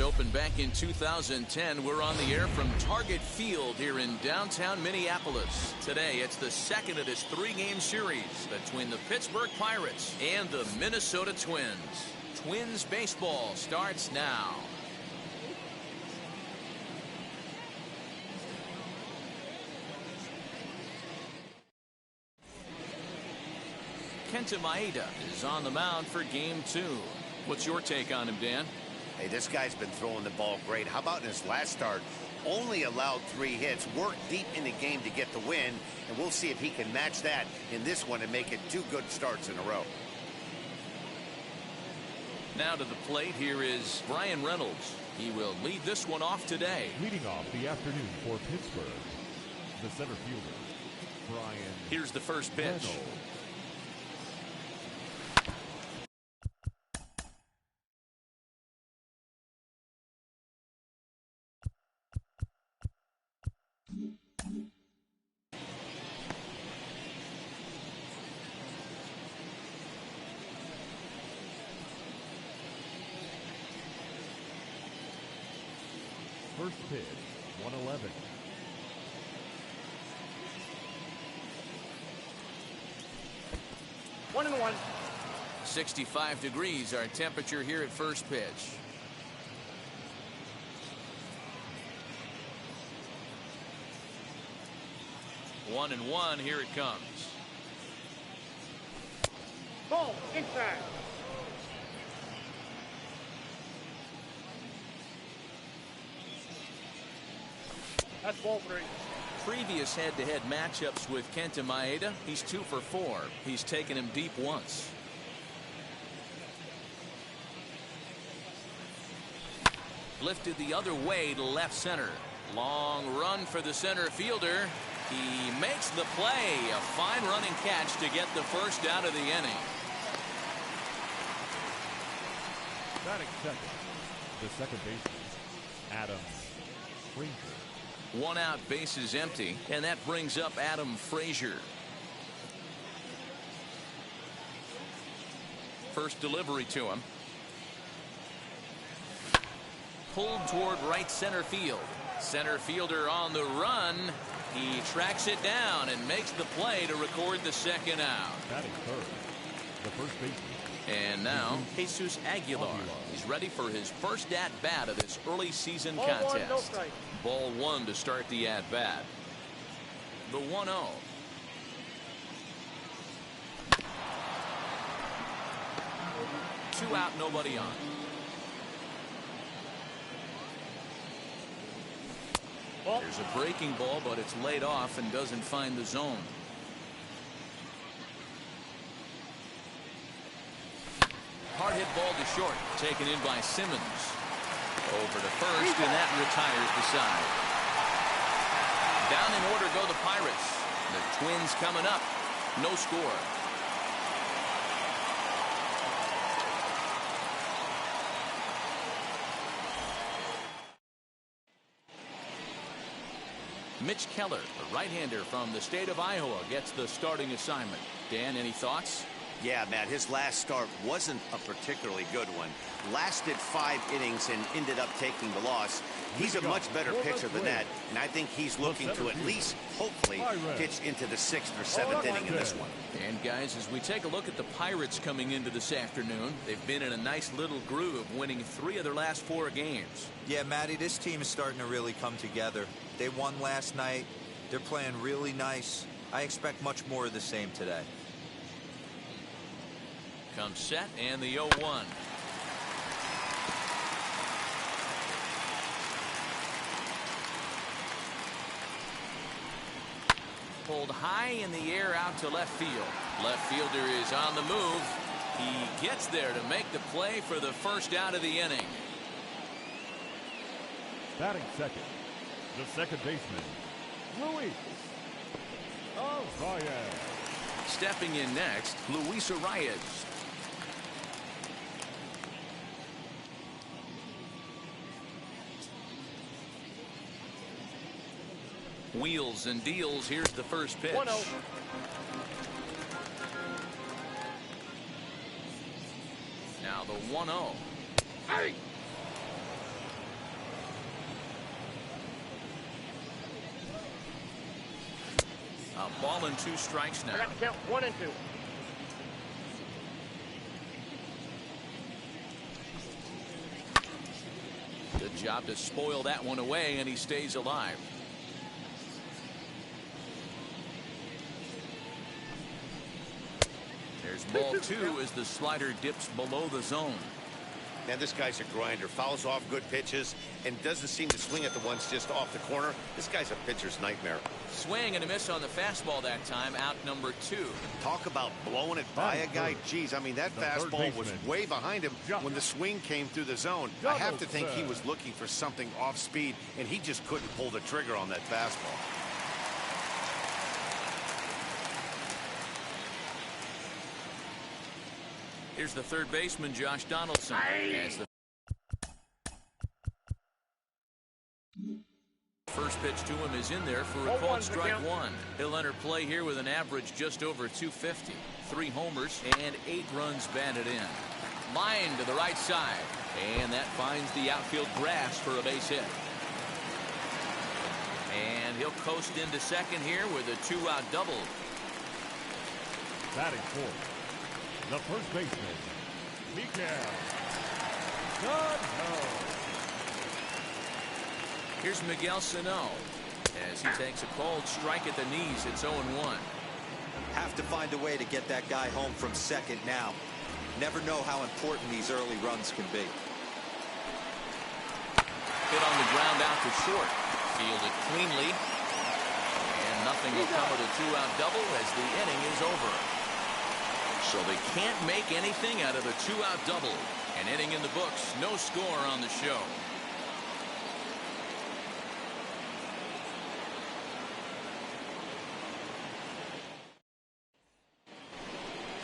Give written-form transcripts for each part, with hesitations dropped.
opened back in 2010. We're on the air from Target Field here in downtown Minneapolis. Today, it's the second of this three-game series between the Pittsburgh Pirates and the Minnesota Twins. Twins baseball starts now. Kenta Maeda is on the mound for game 2. What's your take on him, Dan? Hey, this guy's been throwing the ball great. How about in his last start? Only allowed 3 hits, worked deep in the game to get the win, and we'll see if he can match that in this one and make it 2 good starts in a row. Now to the plate, here is Brian Reynolds. He will lead this one off today. Leading off the afternoon for Pittsburgh, the center fielder, Brian. Here's the first pitch. Reynolds. First pitch, 111. One and one. 65 degrees our temperature here at first pitch. One and one, here it comes. Ball inside. That's ball 3. Previous head-to-head matchups with Kenta Maeda, he's 2 for 4. He's taken him deep once. Lifted the other way to left center. Long run for the center fielder. He makes the play. A fine running catch to get the first out of the inning. Batting second, the second baseman, Adam Frazier. 1 out, bases empty, and that brings up Adam Frazier. First delivery to him. Pulled toward right center field. Center fielder on the run. He tracks it down and makes the play to record the second out. Batting third, the first baseman. And now, Jesus Aguilar. He's ready for his first at-bat of this early season Ball contest. 1, no strike. Ball 1 to start the at-bat. The 1-0. Two out, nobody on. There's a breaking ball, but it's laid off and doesn't find the zone. Hard hit ball to short, taken in by Simmons. Over to first, and that retires the side. Down in order go the Pirates. The Twins coming up. No score. Mitch Keller, a right-hander from the state of Iowa, gets the starting assignment. Dan, any thoughts? Yeah, Matt, his last start wasn't a particularly good one. Lasted 5 innings and ended up taking the loss. He's a much better pitcher than that, and I think he's looking to at least, hopefully, pitch into the 6th or 7th inning in this one. And guys, as we take a look at the Pirates coming into this afternoon, they've been in a nice little groove, winning 3 of their last 4 games. Yeah, Matty, this team is starting to really come together. They won last night. They're playing really nice. I expect much more of the same today. Comes set, and the 0-1. Pulled high in the air out to left field. Left fielder is on the move. He gets there to make the play for the first out of the inning. Batting second, the second baseman, Luis Arias. Stepping in next, Luis Arias. Wheels and deals. Here's the first pitch. 1-0. Now the 1-0. Hey. A ball and 2 strikes I now. got to count 1 and 2. Good job to spoil that one away, and he stays alive. There's ball 2 as the slider dips below the zone. Man, this guy's a grinder. Fouls off good pitches and doesn't seem to swing at the ones just off the corner. This guy's a pitcher's nightmare. Swing and a miss on the fastball that time. Out number 2. Talk about blowing it by a guy. Geez, I mean, that fastball was way behind him when the swing came through the zone. I have to think he was looking for something off speed, and he just couldn't pull the trigger on that fastball. Here's the third baseman, Josh Donaldson. As the first pitch to him is in there for a called strike 1. He'll enter play here with an average just over 250. 3 homers and 8 runs batted in. Line to the right side. And that finds the outfield grass for a base hit. And he'll coast into second here with a 2-out double. Batting fourth, the first baseman, Miguel. Here's Miguel Sano as he takes a cold strike at the knees. It's 0-1. Have to find a way to get that guy home from second now. Never know how important these early runs can be. Hit on the ground out to short. Fielded cleanly. And nothing will come of the 2-out double as the inning is over. So they can't make anything out of the 2-out double. An inning in the books. No score on the show.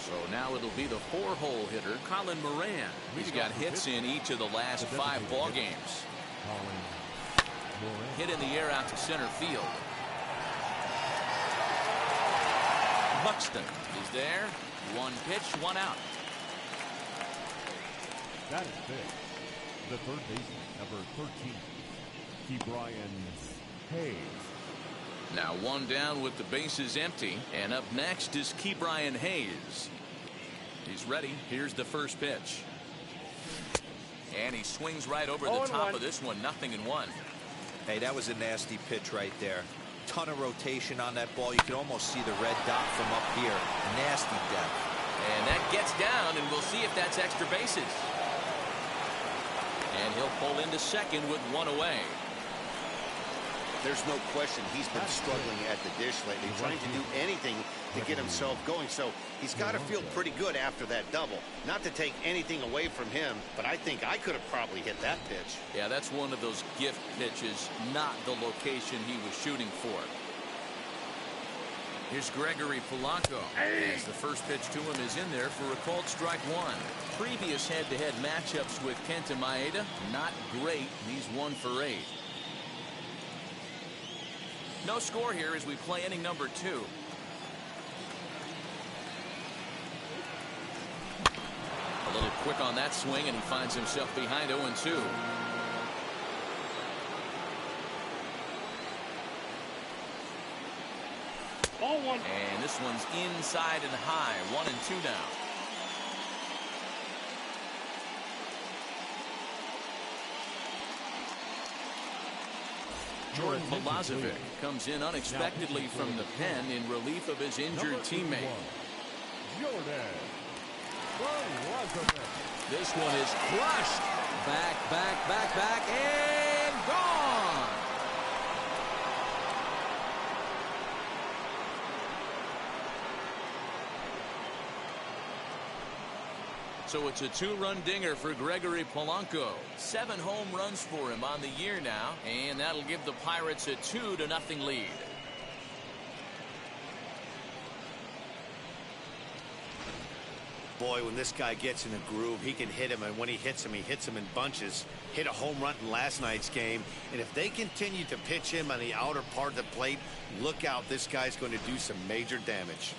So now it'll be the 4-hole hitter, Colin Moran. He's got hits in each of the last 5 ball games. Hit in the air out to center field. Buxton is there. 1 pitch, 1 out. That is big. The third baseman, number 13, Ke'Bryan Hayes. Now 1 down with the bases empty. And up next is Ke'Bryan Hayes. He's ready. Here's the first pitch. And he swings right over the top of this one. 0-1. Hey, that was a nasty pitch right there. Ton of rotation on that ball. You can almost see the red dot from up here. Nasty depth. And that gets down, and we'll see if that's extra bases. And he'll pull into second with 1 away. There's no question he's been struggling at the dish lately, trying to do anything to get himself going. So he's got to feel pretty good after that double. Not to take anything away from him, but I think I could have probably hit that pitch. Yeah, that's one of those gift pitches, not the location he was shooting for. Here's Gregory Polanco as the first pitch to him is in there for a called strike 1. Previous head-to-head matchups with Kenta Maeda, not great. He's 1 for 8. No score here as we play inning number 2. A little quick on that swing, and he finds himself behind 0-2. Ball 1. And this one's inside and high. 1-2 now. Jordan Milazovic comes in unexpectedly from the pen in relief of his injured teammate. Jordan Milazovic. This one is crushed. Back, and gone. So it's a 2-run dinger for Gregory Polanco. 7 home runs for him on the year now, and that'll give the Pirates a 2-0 lead. Boy, when this guy gets in a groove, he can hit him, and when he hits him in bunches. Hit a home run in last night's game, and if they continue to pitch him on the outer part of the plate, look out, this guy's going to do some major damage.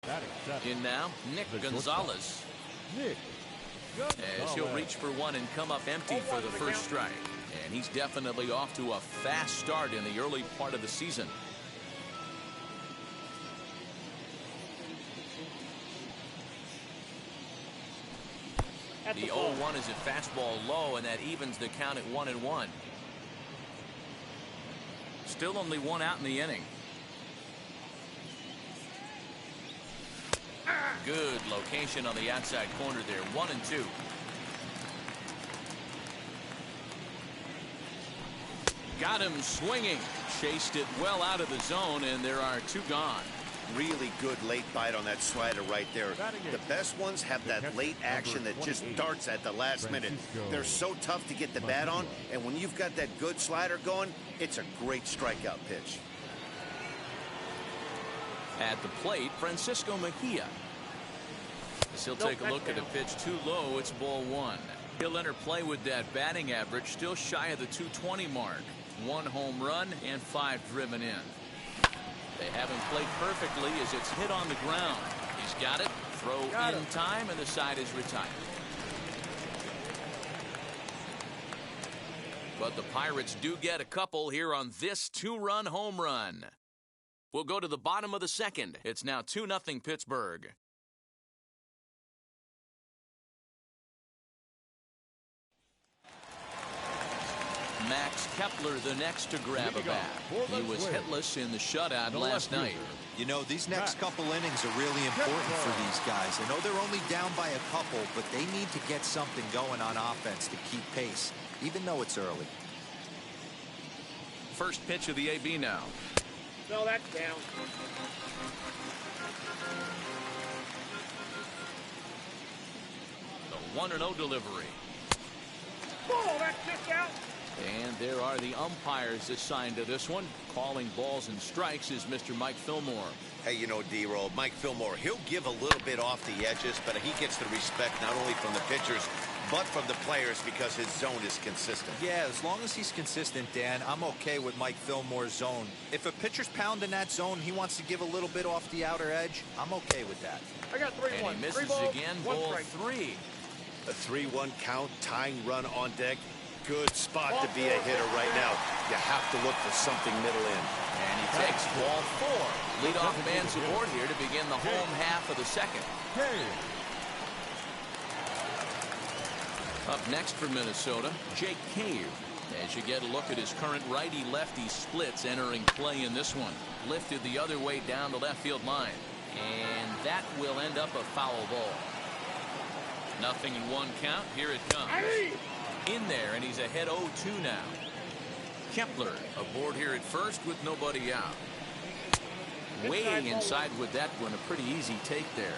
Batting seventh. In now, Nick The Gonzalez. Nick As he'll reach for one and come up empty for the first strike. And he's definitely off to a fast start in the early part of the season. The 0-1 is a fastball low, and that evens the count at 1-1. Still only one out in the inning. Good location on the outside corner there. 1-2. Got him swinging. Chased it well out of the zone, and there are two gone. Really good late bite on that slider right there. The best ones have that late action that just darts at the last minute. They're so tough to get the bat on, and when you've got that good slider going, it's a great strikeout pitch. At the plate, Francisco Mejia. As he'll take a look at a pitch too low, it's ball one. He'll enter play with that batting average still shy of the 220 mark. 1 home run and 5 driven in. They haven't played perfectly as it's hit on the ground. He's got it. Throw in time, and the side is retired. But the Pirates do get a couple here on this 2-run home run. We'll go to the bottom of the second. It's now 2-0 Pittsburgh. Max Kepler the next to grab a bat. He was hitless in the shutout last night. You know, these next couple innings are really important for these guys. I know they're only down by a couple, but they need to get something going on offense to keep pace, even though it's early. First pitch of the AB now. No, that's down. The 1-0 delivery. Oh, that's just out. And there are the umpires assigned to this one. Calling balls and strikes is Mr. Mike Fillmore. Hey, you know, D-Roll, Mike Fillmore, he'll give a little bit off the edges, but he gets the respect not only from the pitchers, but from the players because his zone is consistent. Yeah, as long as he's consistent, Dan, I'm okay with Mike Fillmore's zone. If a pitcher's pounding that zone, he wants to give a little bit off the outer edge, I'm okay with that. I got 3-1. And he misses 3 balls, again, 1 ball strike. 3. A 3-1 count, tying run on deck. Good spot to be a hitter right now. You have to look for something middle in. And he takes ball 4. Leadoff man's aboard here to begin the home half of the second. Up next for Minnesota, Jake Cave. As you get a look at his current righty-lefty splits entering play in this one. Lifted the other way down the left field line. And that will end up a foul ball. 0-1 count. Here it comes. In there, and he's ahead 0-2 now. Kepler aboard here at first with nobody out. Way inside with that one. A pretty easy take there.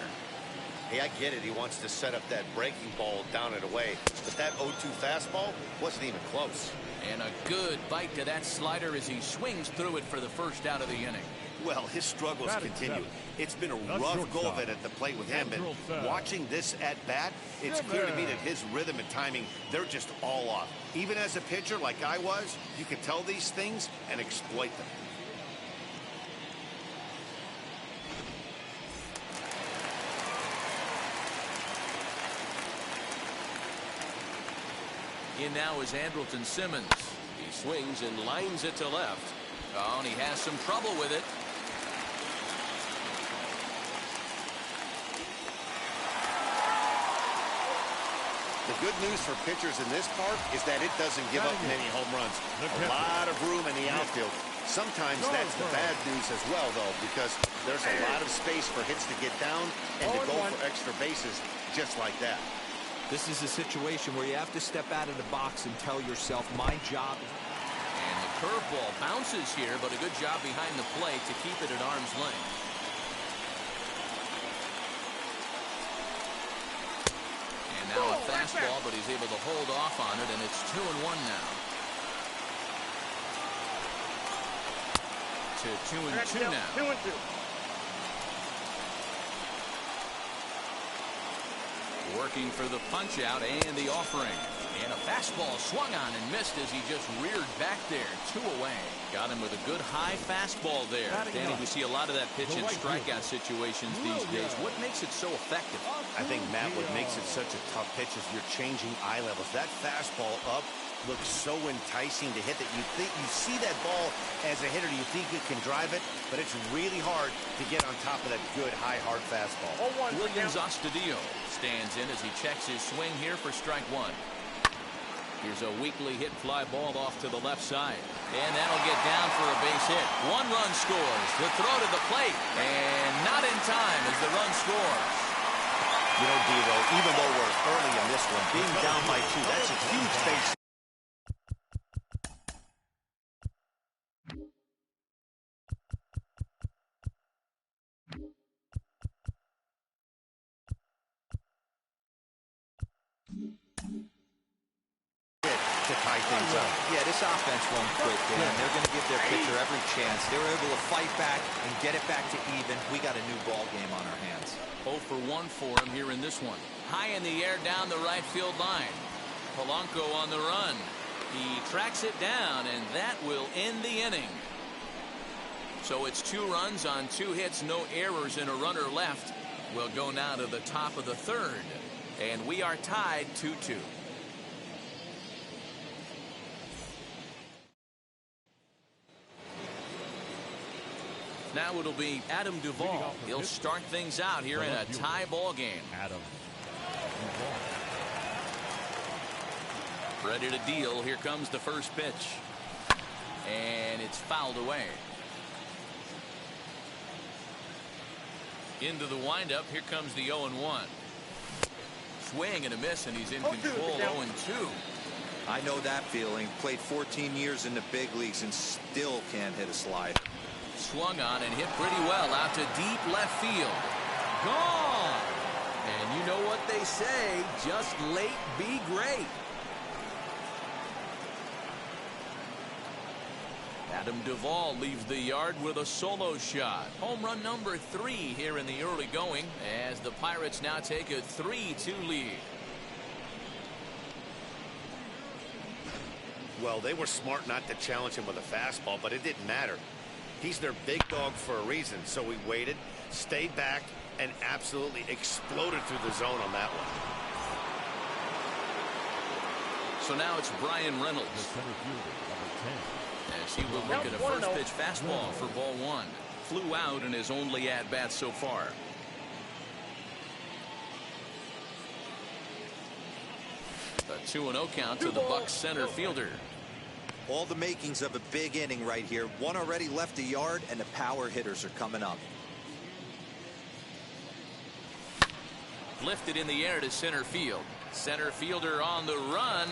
Hey, I get it. He wants to set up that breaking ball down and away. But that 0-2 fastball wasn't even close. And a good bite to that slider as he swings through it for the first out of the inning. Well, his struggles continue. It's been a rough go of it at the plate with him, but watching this at bat, it's clear to me that his rhythm and timing, they're just all off. Even as a pitcher like I was, you can tell these things and exploit them. In now is Andrelton Simmons. He swings and lines it to left. Oh, and he has some trouble with it. The good news for pitchers in this park is that it doesn't give up many home runs. A lot of room in the outfield. Sometimes that's the bad news as well, though, because there's a lot of space for hits to get down and to go for extra bases just like that. This is a situation where you have to step out of the box and tell yourself, my job. And the curveball bounces here, but a good job behind the plate to keep it at arm's length. And now a fastball, but he's able to hold off on it, and it's 2-1 now. To 2-2 now. 2-2. Working for the punch out and the offering. And a fastball swung on and missed as he just reared back there. 2 away. Got him with a good high fastball there. Danny, we see a lot of that pitch in strikeout situations these days. What makes it so effective? I think, Matt, what makes it such a tough pitch is you're changing eye levels. That fastball up looks so enticing to hit that you see that ball as a hitter, you think you can drive it, but it's really hard to get on top of that good high hard fastball. Williams Astudillo stands in as he checks his swing here for strike 1. Here's a weakly hit fly ball off to the left side, and that'll get down for a base hit. 1 run scores. The throw to the plate, and not in time as the run scores. You know, Devo, even though we're early in this one, being down by 2, that's a huge base. To tie things up. Yeah, this offense won't quit, Dan. They're going to give their pitcher every chance. They were able to fight back and get it back to even. We got a new ball game on our hands. 0 for 1 for him here in this one. High in the air down the right field line. Polanco on the run. He tracks it down, and that will end the inning. So it's 2 runs on 2 hits, no errors, and a runner left. We'll go now to the top of the 3rd, and we are tied 2-2. Now it'll be Adam Duvall. He'll start things out here in a tie ball game. Adam Duvall. Ready to deal. Here comes the first pitch. And it's fouled away. Into the windup. Here comes the 0-1. Swing and a miss, and he's in control. 0-2. I know that feeling. Played 14 years in the big leagues and still can't hit a slide. Swung on and hit pretty well out to deep left field. Gone! And you know what they say, just late be great. Adam Duvall leaves the yard with a solo shot. Home run number 3 here in the early going as the Pirates now take a 3-2 lead. Well, they were smart not to challenge him with a fastball, but it didn't matter. He's their big dog for a reason, so he waited, stayed back, and absolutely exploded through the zone on that one. So now it's Brian Reynolds. The center fielder, number 10. As he will look at a first pitch fastball for ball 1. Flew out in his only at-bat so far. A 2-0 count to the Bucs center fielder. All the makings of a big inning right here. One already left the yard, and the power hitters are coming up. Lifted in the air to center field. Center fielder on the run.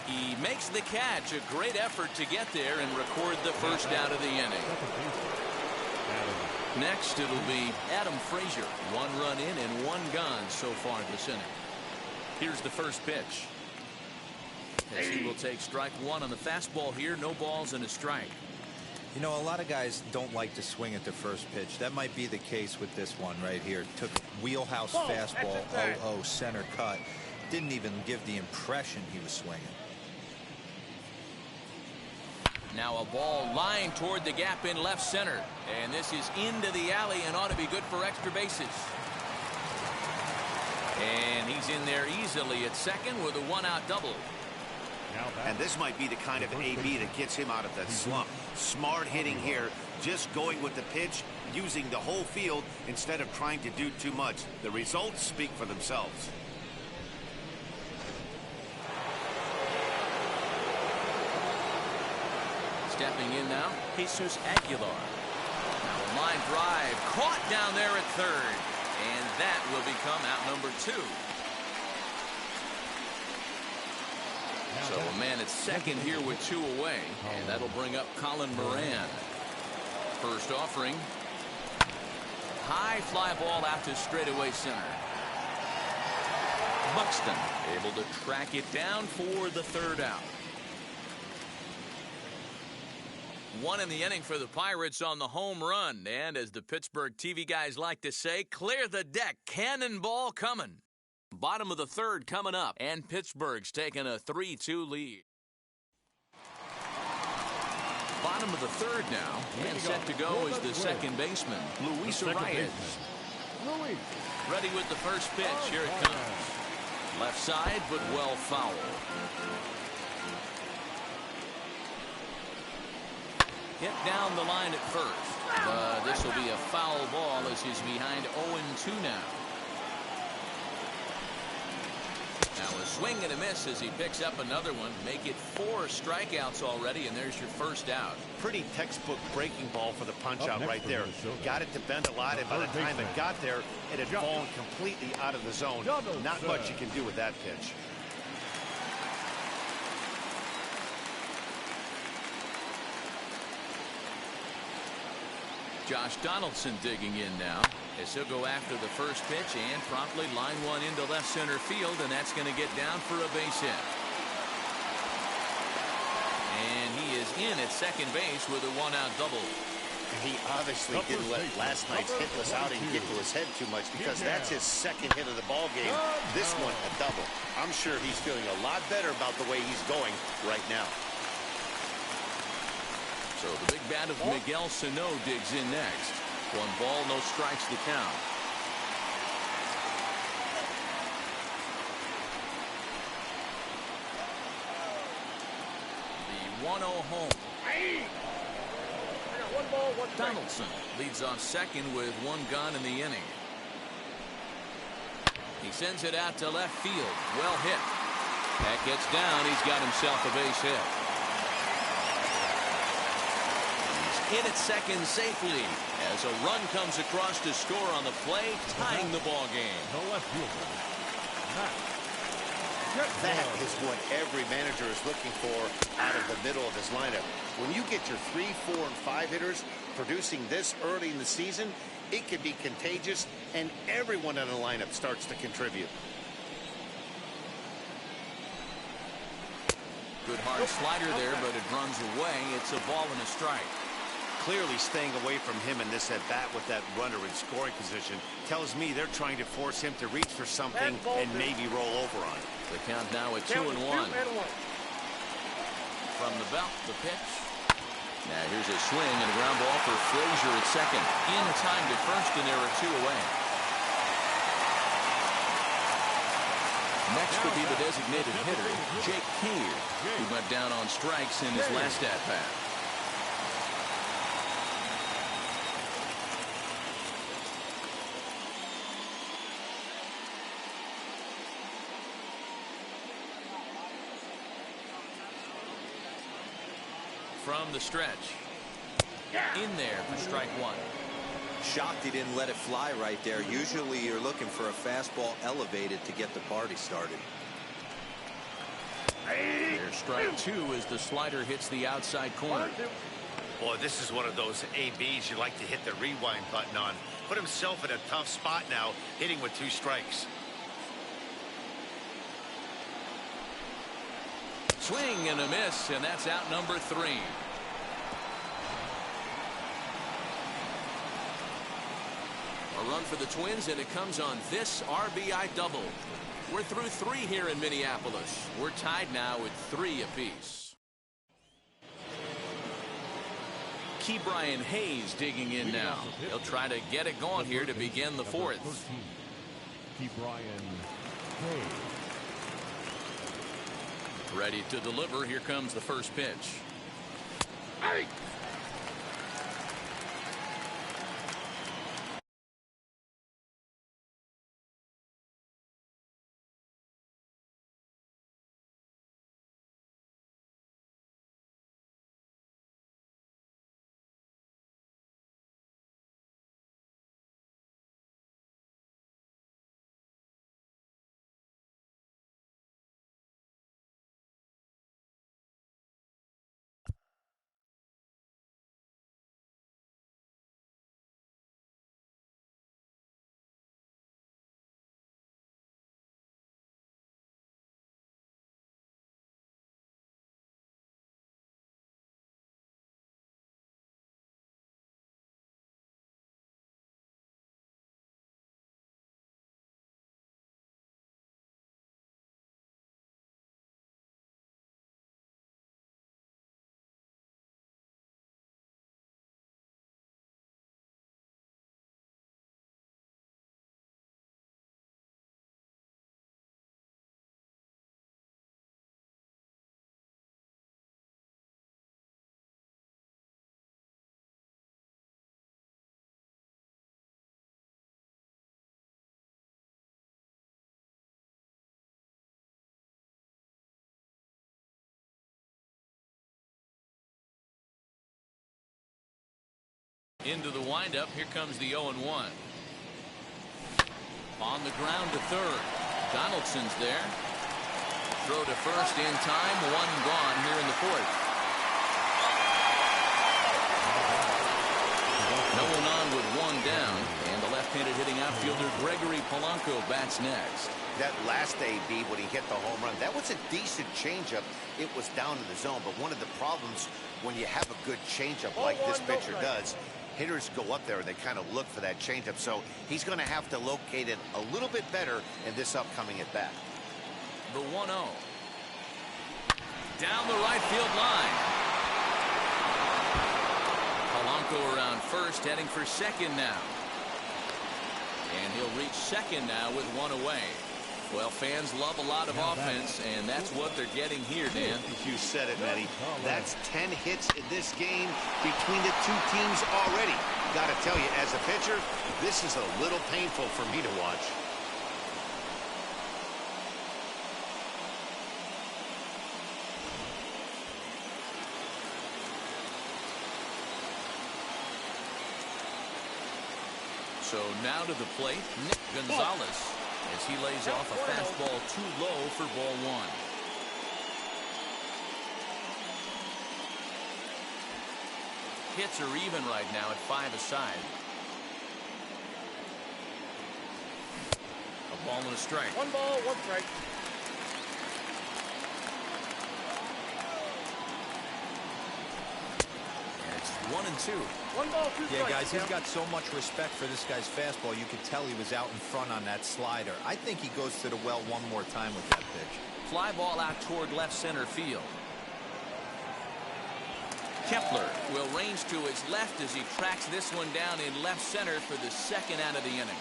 He makes the catch. A great effort to get there and record the first out of the inning. Next, it'll be Adam Frazier. 1 run in and 1 gone so far this inning. Here's the first pitch. As he will take strike 1 on the fastball here. No balls and a strike. You know, a lot of guys don't like to swing at the first pitch. That might be the case with this one right here. Took wheelhouse fastball, 0-0 center cut. Didn't even give the impression he was swinging. Now a ball lined toward the gap in left center. And this is into the alley and ought to be good for extra bases. And he's in there easily at second with a 1-out double. And this might be the kind of AB that gets him out of that slump. Smart hitting here, just going with the pitch, using the whole field instead of trying to do too much. The results speak for themselves. Stepping in now, Jesus Aguilar. Now a line drive caught down there at third. And that will become out number 2. So a man at second here with 2 away. And that'll bring up Colin Moran. First offering. High fly ball out to straightaway center. Buxton able to track it down for the 3rd out. 1 in the inning for the Pirates on the home run. And as the Pittsburgh TV guys like to say, clear the deck. Cannonball coming. Bottom of the third coming up, and Pittsburgh's taking a 3-2 lead. Bottom of the third now, and set to go is the second baseman, Luis Arias. Ready with the first pitch. Here it comes. Left side, but well foul. Hit down the line at first. This will be a foul ball as he's behind 0-2 now. Now a swing and a miss as he picks up another one. Make it 4 strikeouts already, and there's your first out. Pretty textbook breaking ball for the punch-out right there. Got it to bend a lot, and by the time it got there, it had fallen completely out of the zone. Not much you can do with that pitch. Josh Donaldson digging in now as he'll go after the first pitch and promptly line one into left center field, and that's going to get down for a base hit. And he is in at second base with a one-out double. He obviously didn't let last night's hitless outing get to his head too much, because that's his second hit of the ball game. This one a double. I'm sure he's feeling a lot better about the way he's going right now. So the big bat of Miguel Sano digs in next. 1 ball, no strikes to count. The 1-0 home. Donaldson leads off second with 1 gone in the inning. He sends it out to left field. Well hit. That gets down. He's got himself a base hit. In at second safely as a run comes across to score on the play, tying the ball game. That is what every manager is looking for out of the middle of his lineup. When you get your 3, 4, and 5 hitters producing this early in the season, it can be contagious, and everyone in the lineup starts to contribute. Good hard slider there, but it runs away. It's a ball and a strike. Clearly staying away from him in this at-bat with that runner in scoring position tells me they're trying to force him to reach for something and maybe roll over on it. The count now at 2-1. From the belt, the pitch. Now here's a swing and a ground ball for Frazier at second. In time to first, and there are 2 away. Next would be the designated hitter, Jake Cave, who went down on strikes in his last at-bat. From the stretch. In there for strike 1. Shocked he didn't let it fly right there. Usually you're looking for a fastball elevated to get the party started. There's strike 2 as the slider hits the outside corner. Boy, this is one of those ABs you like to hit the rewind button on. Put himself in a tough spot now, hitting with 2 strikes. Swing and a miss, and that's out number 3. A run for the Twins, and it comes on this RBI double. We're through 3 here in Minneapolis. We're tied now at 3 apiece. Ke'Bryan Hayes digging in now. He'll try to get it going here to begin the 4th. Ke'Bryan Hayes. Ready to deliver. Here comes the first pitch. Hey! Into the windup. Here comes the 0-1. On the ground to third. Donaldson's there. Throw to first in time. One gone here in the fourth. No one on with one down. And the left-handed hitting outfielder Gregory Polanco bats next. That last AB when he hit the home run, that was a decent changeup. It was down in the zone, but one of the problems when you have a good changeup like this pitcher does, hitters go up there and they kind of look for that changeup. So he's going to have to locate it a little bit better in this upcoming at bat. The 1-0. Down the right field line. Polanco around first, heading for second now. And he'll reach second now with one away. Well, fans love a lot of offense, and that's what they're getting here, Dan. You said it, Matty. That's 10 hits in this game between the two teams already. Got to tell you, as a pitcher, this is a little painful for me to watch. So now to the plate, Nick Gonzalez, as he lays off a fastball too low for ball one. Hits are even right now at 5 aside. A ball and a strike. 1 ball, 1 strike. And it's 1-2. 1 ball, 2 strikes. Yeah, guys, he's got so much respect for this guy's fastball. You could tell he was out in front on that slider. I think he goes to the well one more time with that pitch. Fly ball out toward left center field. Kepler will range to his left as he tracks this one down in left center for the second out of the inning.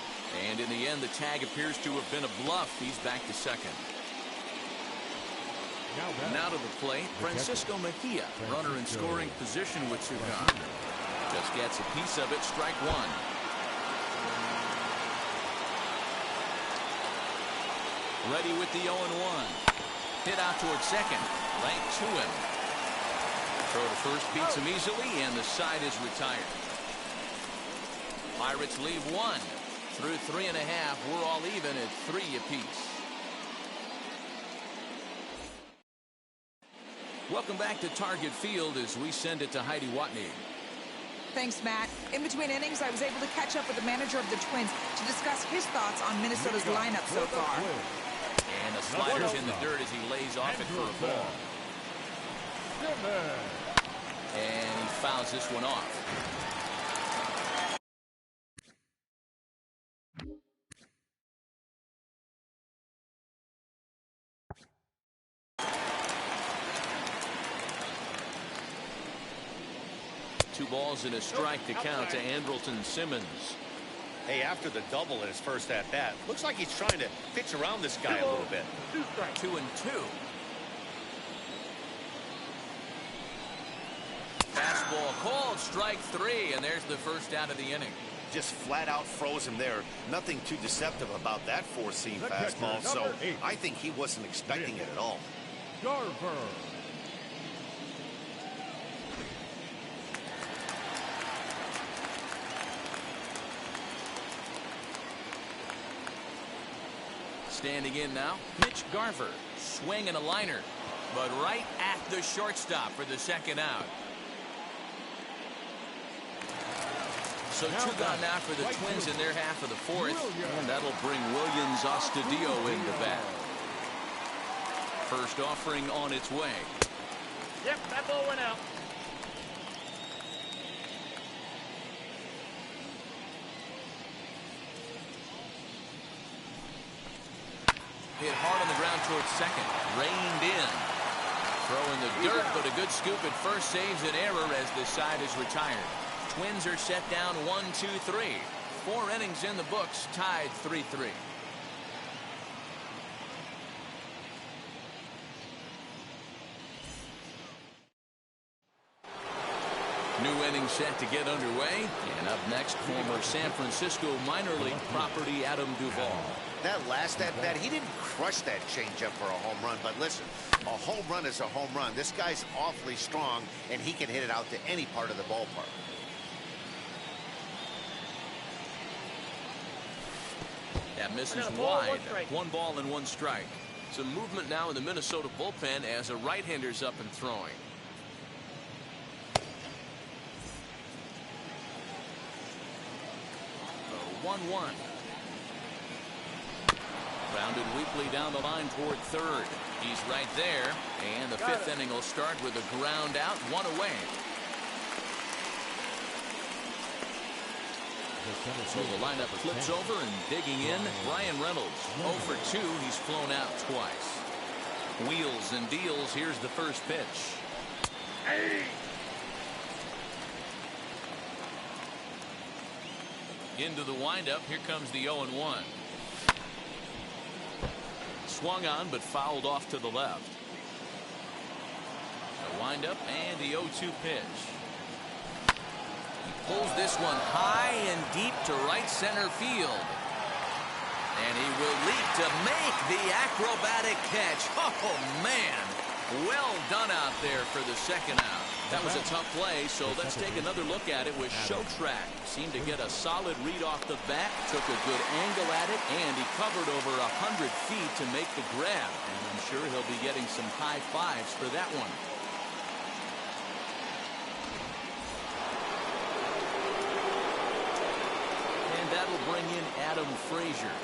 And in the end, the tag appears to have been a bluff. He's back to second. Now to the plate, Francisco Mejia, runner in scoring position with 2 gone. Just gets a piece of it, strike one. Ready with the 0-1. Hit out toward second, right to him. Throw to first beats him easily, and the side is retired. Pirates leave 1. Through 3.5, we're all even at 3 apiece. Welcome back to Target Field as we send it to Heidi Watney. Thanks, Matt. In between innings, I was able to catch up with the manager of the Twins to discuss his thoughts on Minnesota's lineup so far. And the slider's in the dirt as he lays off it for a ball. And he fouls this one off. Two balls and a strike to count to Andrelton Simmons. Hey, after the double in his first at-bat, looks like he's trying to pitch around this guy a little bit. 2-2. Fastball called, strike 3, and there's the first out of the inning. Just flat out froze him there. Nothing too deceptive about that four-seam fastball, so I think he wasn't expecting it at all. Garver. Standing in now, Mitch Garver, swing and a liner, but right at the shortstop for the second out. So 2 gone now for the Twins in their half of the fourth, and that'll bring Williams Astudillo into bat. First offering on its way. Yep, that ball went out. Hit hard on the ground towards second. Reined in. Throw in the dirt, but a good scoop at first saves an error as the side is retired. Twins are set down 1-2-3. 4 innings in the books, tied 3-3. New inning set to get underway. And up next, former San Francisco minor league property Adam Duvall. That last at-bat, he didn't crush that changeup for a home run, but listen, a home run is a home run. This guy's awfully strong, and he can hit it out to any part of the ballpark. That misses wide. 1 ball and 1 strike. Some movement now in the Minnesota bullpen as a right-hander's up and throwing. The 1-1. Grounded weakly down the line toward third. He's right there. And the 5th inning will start with a ground out, 1 away. So the lineup flips over, and digging in, Brian Reynolds. 0 for 2. He's flown out twice. Wheels and deals. Here's the first pitch. Into the windup. Here comes the 0-1. Swung on, but fouled off to the left. The windup and the 0-2 pitch. Pulls this one high and deep to right center field. And he will leap to make the acrobatic catch. Oh, man. Well done out there for the second out. That was a tough play, so let's take another look at it with Showtrack. Seemed to get a solid read off the bat, took a good angle at it, and he covered over 100 feet to make the grab. And I'm sure he'll be getting some high fives for that one. That'll bring in Adam Frazier.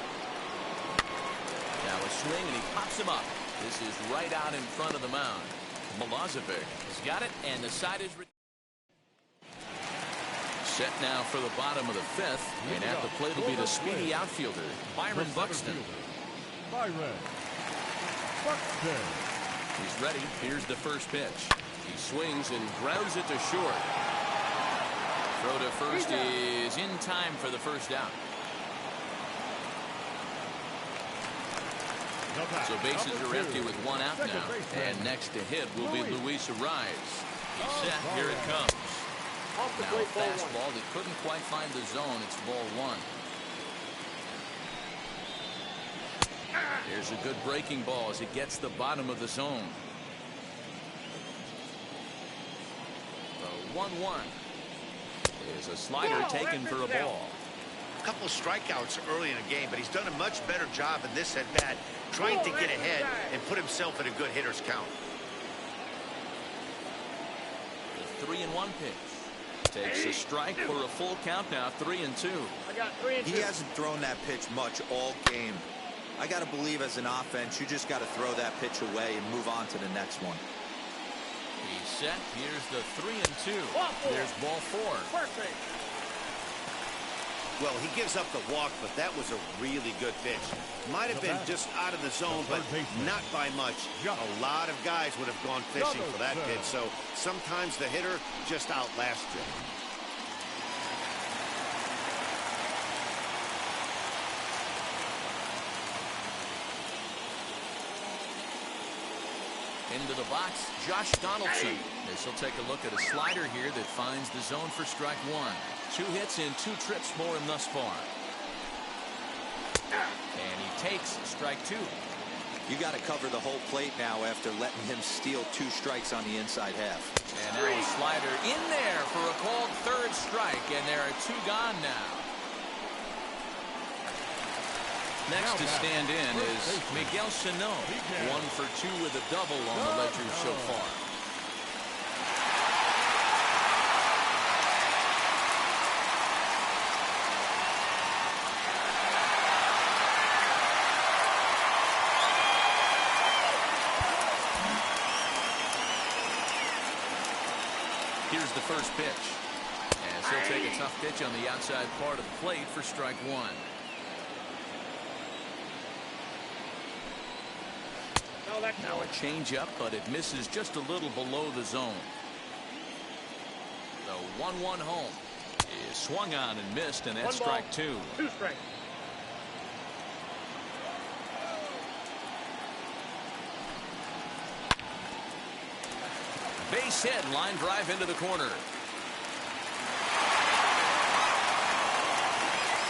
Now a swing, and he pops him up. This is right out in front of the mound. Milosevic has got it, and the side is set now for the bottom of the 5th. And at the plate will be the speedy outfielder, Byron Buxton. He's ready. Here's the first pitch. He swings and grounds it to short. Throw to first is in time for the first out. So bases are empty with 1 out now. And next to hit will be Luis Ariz. He's set. Here it comes. Now a fastball that couldn't quite find the zone. It's ball 1. Here's a good breaking ball as it gets the bottom of the zone. The 1-1. Is a slider taken for a ball. A couple of strikeouts early in the game, but he's done a much better job in this at bat, trying to get ahead and put himself in a good hitter's count. The 3-1 pitch takes a strike for a full count now. 3-2. I got 3-2. He hasn't thrown that pitch much all game. I got to believe as an offense, you just got to throw that pitch away and move on to the next one. He's set. Here's the 3-2. There's ball 4. Perfect. Well, he gives up the walk, but that was a really good pitch. Might have been just out of the zone, but not by much. A lot of guys would have gone fishing for that pitch, so sometimes the hitter just outlasts you. Into the box, Josh Donaldson. This will take a look at a slider here that finds the zone for strike 1. 2 hits in 2 trips for him thus far. And he takes strike 2. You got to cover the whole plate now after letting him steal 2 strikes on the inside half. And now a slider in there for a called 3rd strike, and there are 2 gone now. Next to stand in is Miguel Sano. 1 for 2 with a double on the ledger so far. Here's the first pitch. And he'll take a tough pitch on the outside part of the plate for strike 1. Now a changeup, but it misses just a little below the zone. The 1-1 home is swung on and missed, and that's strike 2. 2 strikes. Base hit, line drive into the corner.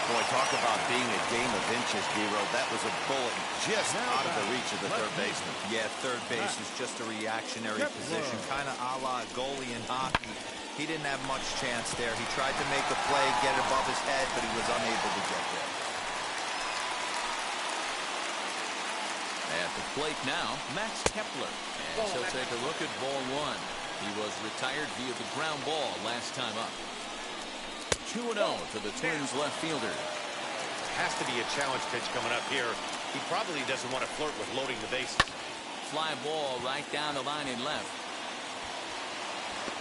Boy, talk about being a game of inches, D-Row. That was a bullet just out of the reach of the third baseman. Yeah, third base is just a reactionary position, kind of a la goalie in hockey. He didn't have much chance there. He tried to make a play, get it above his head, but he was unable to get there. At the plate now, Max Kepler. And he'll take a look at ball one. He was retired via the ground ball last time up. 2-0 to the Twins left fielder. Has to be a challenge pitch coming up here. He probably doesn't want to flirt with loading the bases. Fly ball right down the line in left.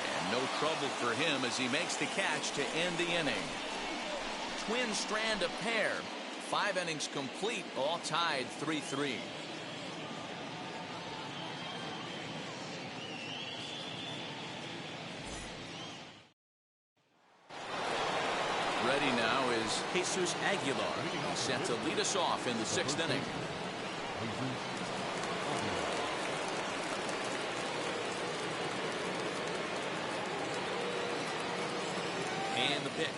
And no trouble for him as he makes the catch to end the inning. Twins strand a pair. 5 innings complete, all tied 3-3. Ready now is Jesus Aguilar. He's set to lead us off in the 6th inning. And the pitch.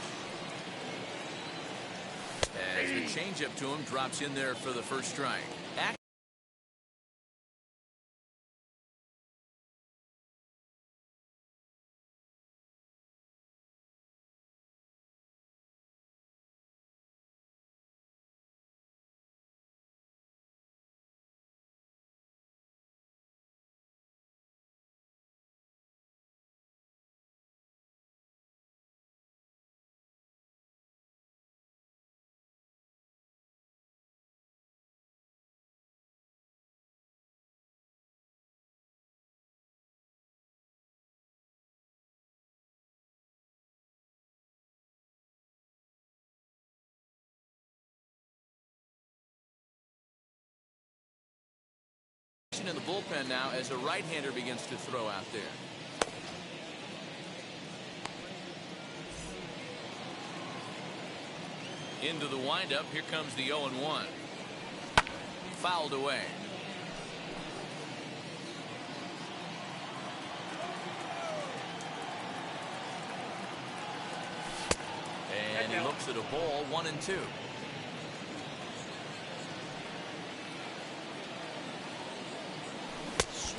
As the changeup to him drops in there for the first strike. In the bullpen now as a right-hander begins to throw out there. Into the windup. Here comes the 0-1. Fouled away. And he looks at a ball, 1-2.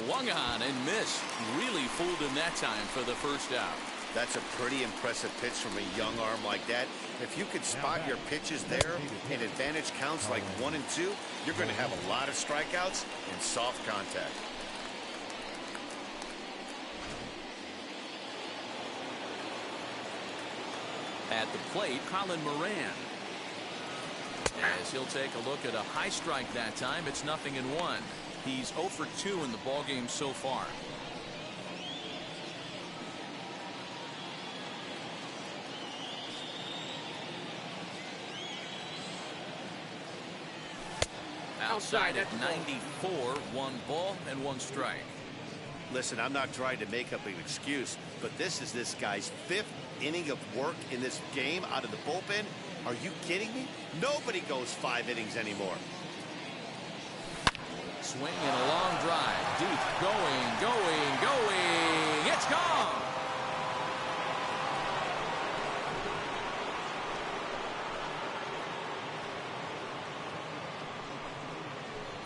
Swung on and missed. Really fooled him that time for the first out. That's a pretty impressive pitch from a young arm like that. If you could spot your pitches there in advantage counts like 1 and 2, you're going to have a lot of strikeouts and soft contact. At the plate, Colin Moran. As he'll take a look at a high strike that time, it's 0-1. He's 0 for 2 in the ballgame so far. Outside at 94, 1 ball and 1 strike. Listen, I'm not trying to make up an excuse, but this is this guy's 5th inning of work in this game out of the bullpen. Are you kidding me? Nobody goes 5 innings anymore. Swing and a long drive. Deep. Going. It's gone.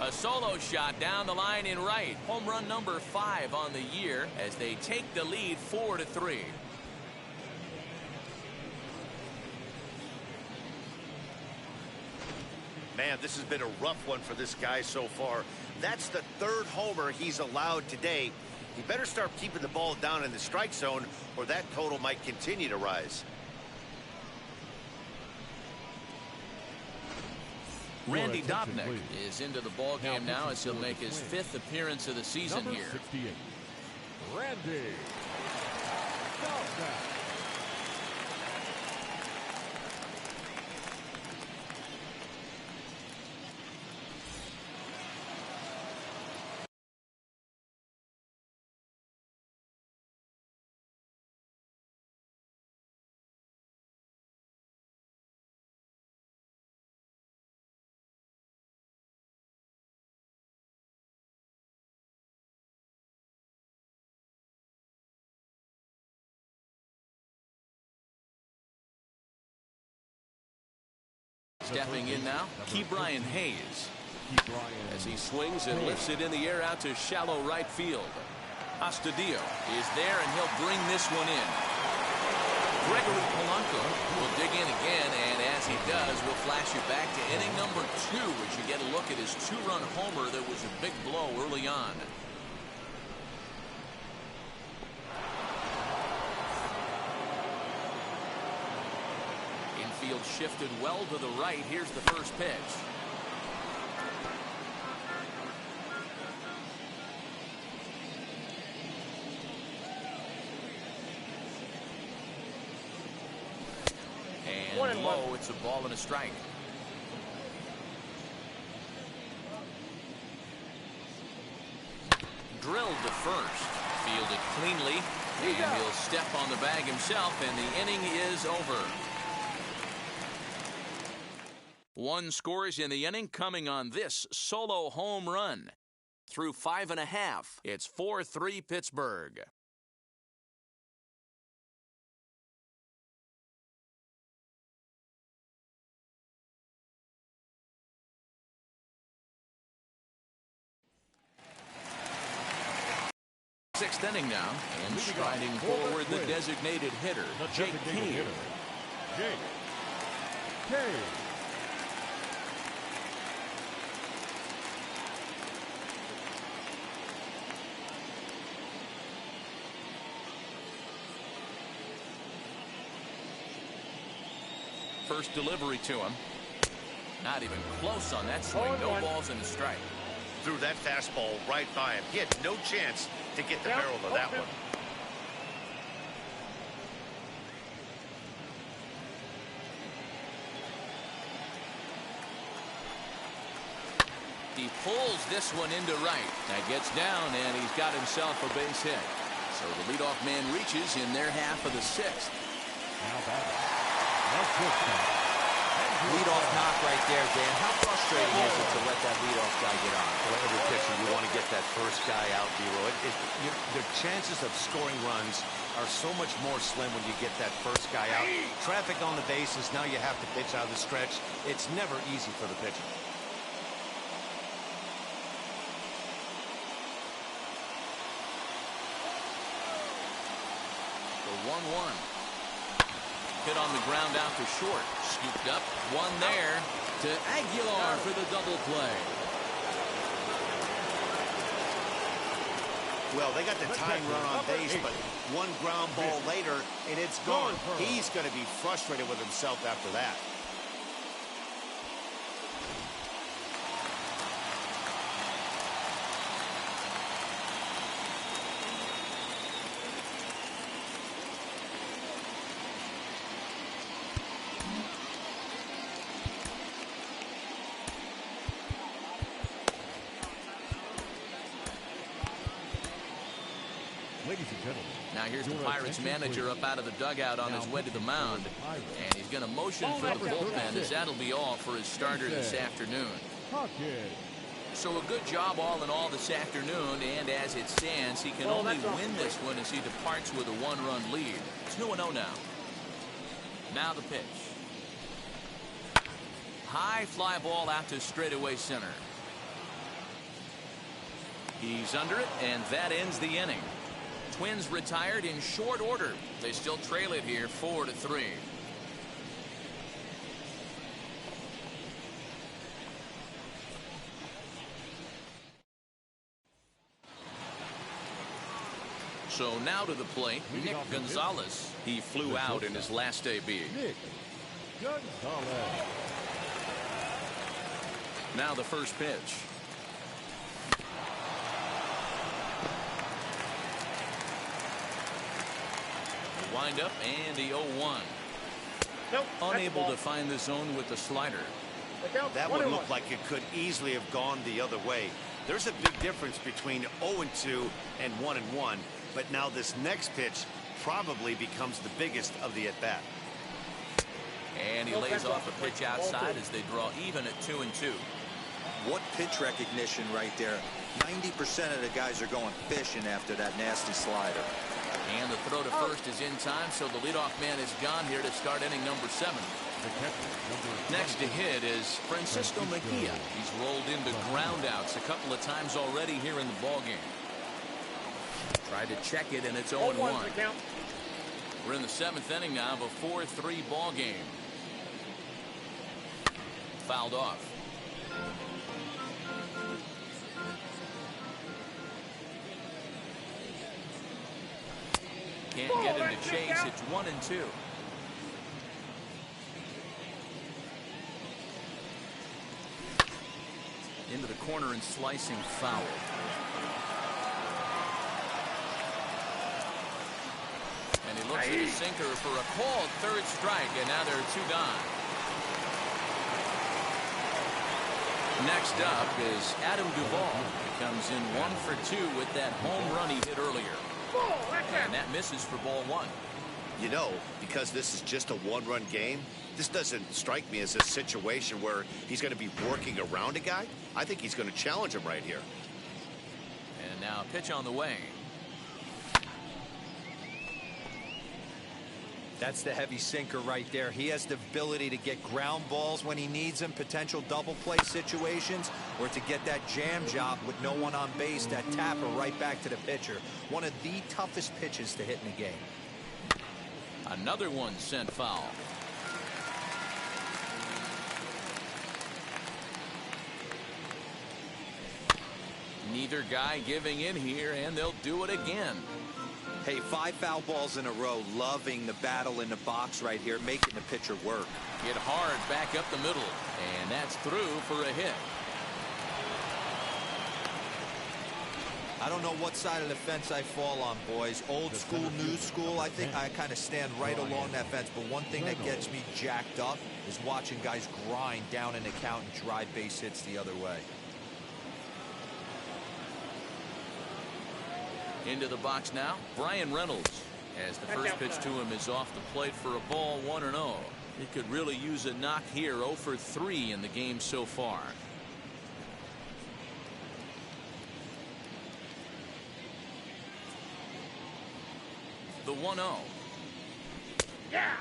A solo shot down the line in right. Home run number 5 on the year as they take the lead 4-3. Man, this has been a rough one for this guy so far. That's the 3rd homer he's allowed today. He better start keeping the ball down in the strike zone, or that total might continue to rise. Randy Dobnak is into the ball game now as he'll make his 5th appearance of the season Number here. 68, Randy Dobnak. Stepping in now, Ke'Bryan Hayes. As he swings and lifts it in the air out to shallow right field. Astudillo is there, and he'll bring this one in. Gregory Polanco will dig in again, and as he does, we'll flash you back to inning number 2 as you get a look at his 2-run homer that was a big blow early on. Infield shifted well to the right. Here's the first pitch. And low, it's a ball and a strike. Drilled to first. Fielded cleanly. And he'll step on the bag himself, and the inning is over. 1 scores in the inning coming on this solo home run. Through 5 1/2, it's 4-3 Pittsburgh. Sixth inning now, and striding forward the designated hitter, Jake Kane. Jake Kane. First delivery to him. Not even close on that swing. No balls and a strike. Threw that fastball right by him. He had no chance to get the barrel of that one. He pulls this one into right. That gets down, and he's got himself a base hit. So the leadoff man reaches in their half of the 6th. Now batting. Leadoff knock right there, Dan. How frustrating is it to let that leadoff guy get on? Well, every pitcher, you want to get that first guy out, Vero. The chances of scoring runs are so much more slim when you get that first guy out. Traffic on the bases, now you have to pitch out of the stretch. It's never easy for the pitcher. The 1-1. Hit on the ground out to short. Scooped up. One there to Aguilar for the double play. Well, they got the tying run on base, but one ground ball later, and it's gone. He's going to be frustrated with himself after that. Ladies and gentlemen. Now here's the Pirates manager up out of the dugout on his way to the mound. And he's going to motion for the bullpen, as that'll be all for his starter this afternoon. So a good job all in all this afternoon, and as it stands, he can only win this one as he departs with a 1-run lead. 2-0 now. Now the pitch. High fly ball out to straightaway center. He's under it, and that ends the inning. Twins retired in short order. They still trail it here 4-3. So now to the plate, Nick Gonzalez. He flew out in his last AB. Nick Gonzalez. Now the first pitch. Wind up and the 0-1. Nope, unable to find the zone with the slider. That one looked like it could easily have gone the other way. There's a big difference between 0-2 and 1-1, but now this next pitch probably becomes the biggest of the at-bat. And he lays off a pitch outside as they draw even at 2-2. What pitch recognition right there. 90% of the guys are going fishing after that nasty slider. And the throw to first is in time, so the leadoff man is gone here to start inning number 7. Next to hit is Francisco Mejia. He's rolled into groundouts a couple of times already here in the ballgame. Tried to check it, and it's 0-1. We're in the 7th inning now of a 4-3 ball game. Fouled off. Can't get him to chase. It's 1-2. Into the corner and slicing foul. And he looks at his sinker for a called third strike, and now there are 2 gone. Next up is Adam Duvall. He comes in 1 for 2 with that home run he hit earlier. And that misses for ball 1. You know, because this is just a 1-run game, this doesn't strike me as a situation where he's going to be working around a guy. I think he's going to challenge him right here. And now a pitch on the way. That's the heavy sinker right there. He has the ability to get ground balls when he needs them, potential double play situations, or to get that jam job with no one on base, that tapper right back to the pitcher. One of the toughest pitches to hit in the game. Another one sent foul. Neither guy giving in here, and they'll do it again. Hey, 5 foul balls in a row. Loving the battle in the box right here, making the pitcher work. Hit hard back up the middle, and that's through for a hit. I don't know what side of the fence I fall on, boys. Old school, new school. I think I kind of stand right along that fence. But one thing that gets me jacked up is watching guys grind down an account and drive base hits the other way. Into the box now, Brian Reynolds. As the first pitch to him is off the plate for a ball, 1-0. He could really use a knock here. 0 for 3 in the game so far. The 1-0. Yeah.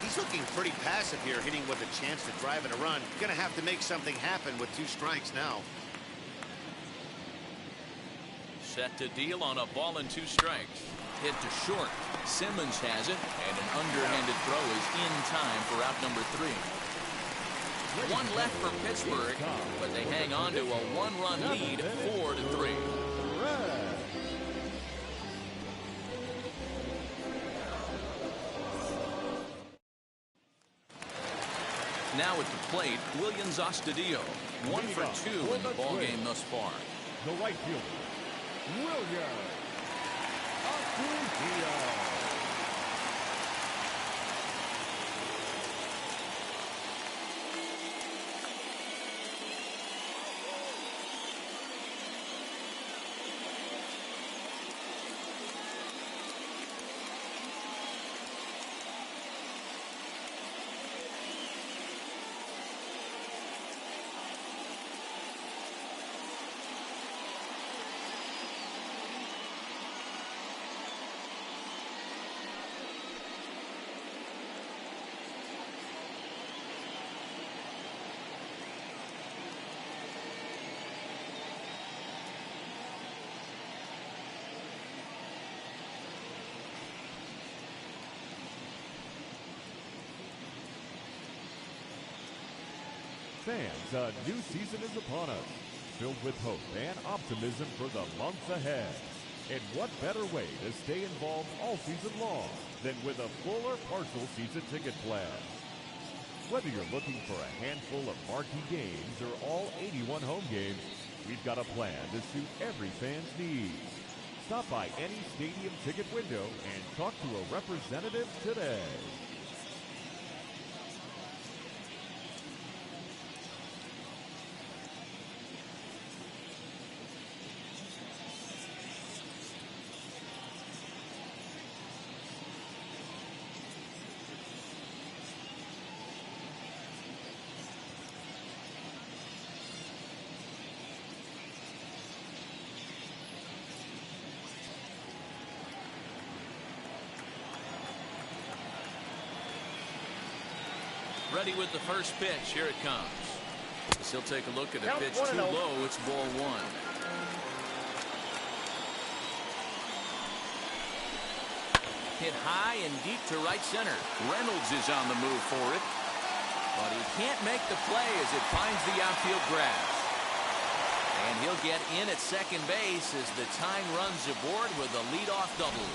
He's looking pretty passive here, hitting with a chance to drive in a run. Gonna have to make something happen with 2 strikes now. Set to deal on a ball and 2 strikes. Hit to short. Simmons has it, and an underhanded throw is in time for out number 3. 1 left for Pittsburgh, but they hang on to a 1-run lead, 4-3. Now at the plate, Williams Astudillo. 1 for 2 in the ballgame thus far. The right fielder, Williams Astudillo. Fans, a new season is upon us, filled with hope and optimism for the months ahead. And what better way to stay involved all season long than with a full or partial season ticket plan? Whether you're looking for a handful of marquee games or all 81 home games, we've got a plan to suit every fan's needs. Stop by any stadium ticket window and talk to a representative today. Ready with the first pitch. Here it comes. As he'll take a look at a pitch too low. It's ball 1. Hit high and deep to right center. Reynolds is on the move for it, but he can't make the play as it finds the outfield grass. And he'll get in at second base as the tying runs aboard with a leadoff double.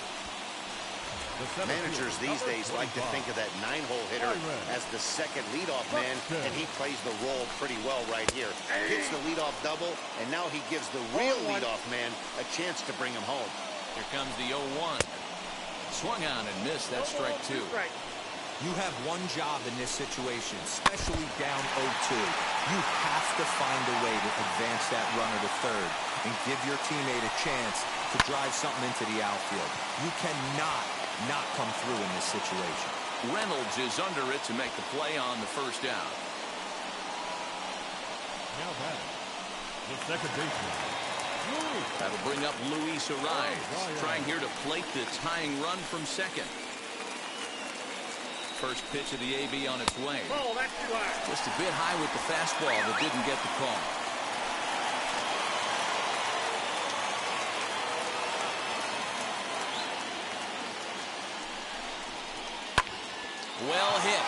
Managers these days like to think of that 9-hole hitter as the second leadoff man, and he plays the role pretty well right here. Hits the leadoff double, and now he gives the real leadoff man a chance to bring him home. Here comes the 0-1. Swung on and missed. That's strike 2. You have one job in this situation, especially down 0-2. You have to find a way to advance that runner to third and give your teammate a chance to drive something into the outfield. You cannot not come through in this situation. Reynolds is under it to make the play on the first out. Now that the second baseman. That'll bring up Luis Ariz, trying here to plate the tying run from second. First pitch of the AB on its way. Oh, that's too high. Just a bit high with the fastball, but didn't get the call. Well hit.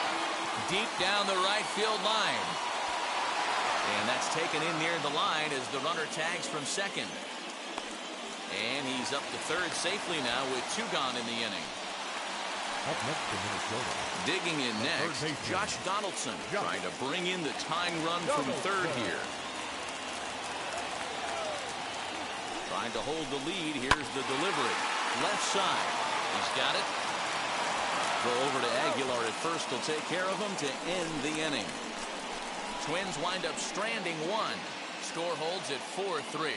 Deep down the right field line. And that's taken in near the line as the runner tags from second. And he's up to third safely now with 2 gone in the inning. Up next to Minnesota. Digging in next, Josh Donaldson trying to bring in the tying run from third here. Trying to hold the lead. Here's the delivery. Left side. He's got it. Go over to Aguilar at first. He'll take care of him to end the inning. Twins wind up stranding 1. Score holds at 4-3.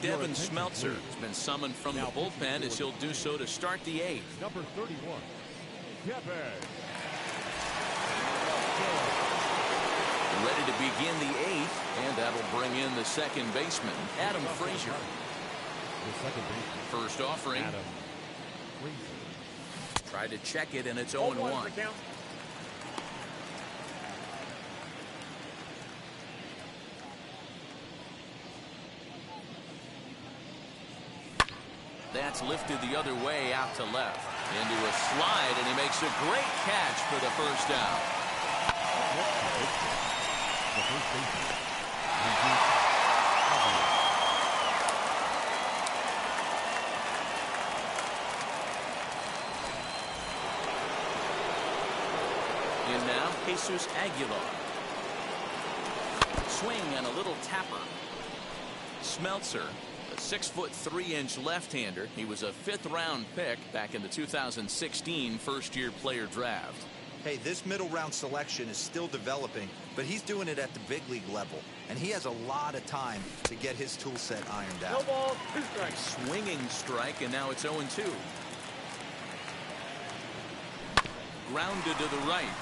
Devin Smeltzer has been summoned from the bullpen as he'll do so to start the 8th. Number 31, Kevin. Ready to begin the 8th, and that'll bring in the second baseman, Adam Frazier. The second baseman. First offering. Adam Frazier. Tried to check it, and it's 0-1. That's lifted the other way out to left. Into a slide, and he makes a great catch for the first down. The first baseman. In now, Jesus Aguilar. Swing and a little tapper. Smeltzer, a 6'3" left-hander. He was a 5th-round pick back in the 2016 first-year player draft. Hey, this middle-round selection is still developing, but he's doing it at the big league level, and he has a lot of time to get his tool set ironed out. No ball, 2 strikes. Swinging strike, and now it's 0-2. Grounded to the right.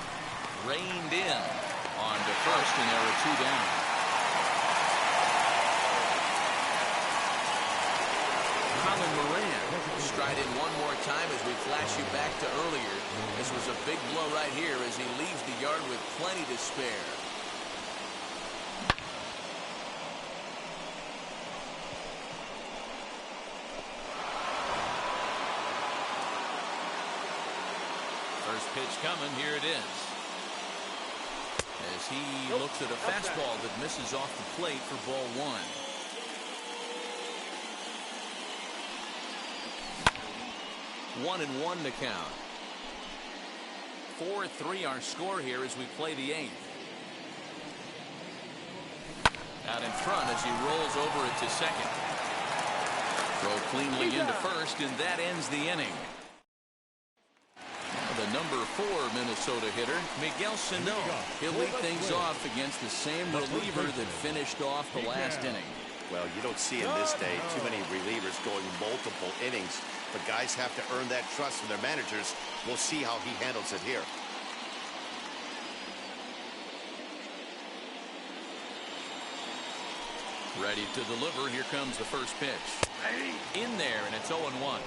Reined in. On to first, and there are 2 down. Colin Moran stride in one more time as we flash you back to earlier. This was a big blow right here as he leaves the yard with plenty to spare. First pitch coming, here it is. As he looks at a fastball that misses off the plate for ball 1. 1-1 to count. 4-3 our score here as we play the 8th. Out in front as he rolls over it to second. Throw cleanly into first, and that ends the inning. The number 4 Minnesota hitter, Miguel Sano. He'll lead things off against the same reliever that finished off the last inning. Well, you don't see in this day too many relievers going multiple innings, but guys have to earn that trust from their managers. We'll see how he handles it here. Ready to deliver. Here comes the first pitch. In there, and it's 0-1.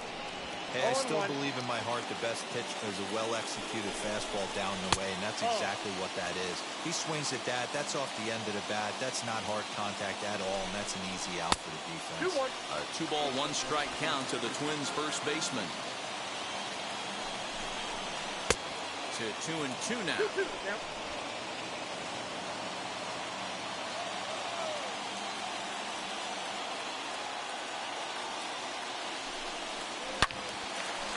Hey, I still believe in my heart the best pitch is a well-executed fastball down the way, and that's exactly what that is. He swings at that. That's off the end of the bat. That's not hard contact at all, and that's an easy out for the defense. A 2-ball, 1-strike count to the Twins' first baseman. To 2-2 now.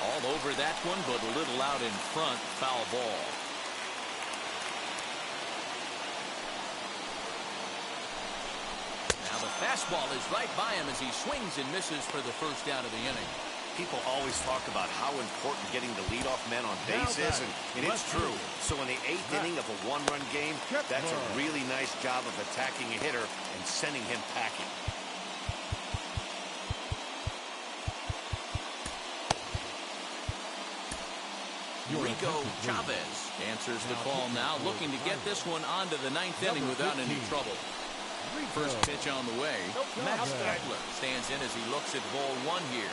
All over that one, but a little out in front. Foul ball. Now the fastball is right by him as he swings and misses for the first out of the inning. People always talk about how important getting the leadoff man on base is, and it's true. So in the 8th inning of a 1-run game, that's a really nice job of attacking a hitter and sending him packing. Rico Chavez answers the call now, looking to get this one onto the 9th inning without any trouble. First pitch on the way. Matt Kepler stands in as he looks at ball 1 here.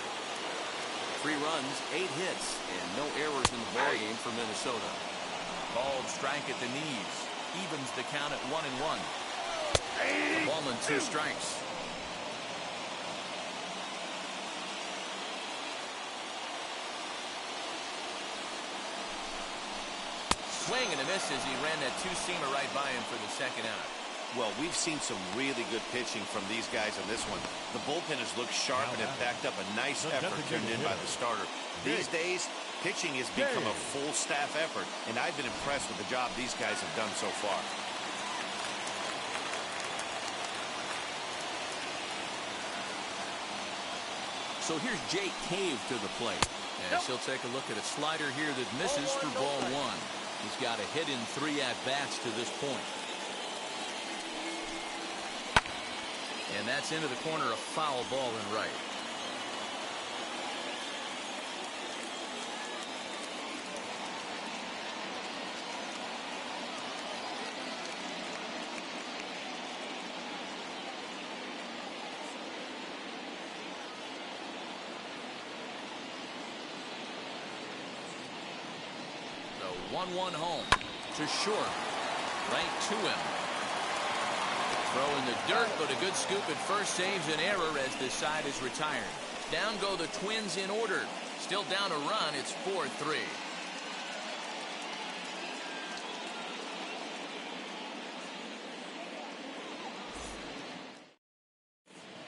3 runs, 8 hits, and no errors in the ballgame for Minnesota. Called strike at the knees. Evens the count at 1-1. The ball and 2 strikes. Swing and a miss as he ran that 2-seamer right by him for the second out. Well, we've seen some really good pitching from these guys in this one. The bullpen has looked sharp and have backed up a nice effort turned in by the starter. These days, pitching has become a full staff effort, and I've been impressed with the job these guys have done so far. So here's Jake Cave to the plate. As he'll take a look at a slider here that misses for ball 1. He's got a hit in 3 at-bats to this point. And that's into the corner, a foul ball in right. 1-1 home. To short. Right to him. Throw in the dirt, but a good scoop at first saves an error as this side is retired. Down go the Twins in order. Still down a run. It's 4-3.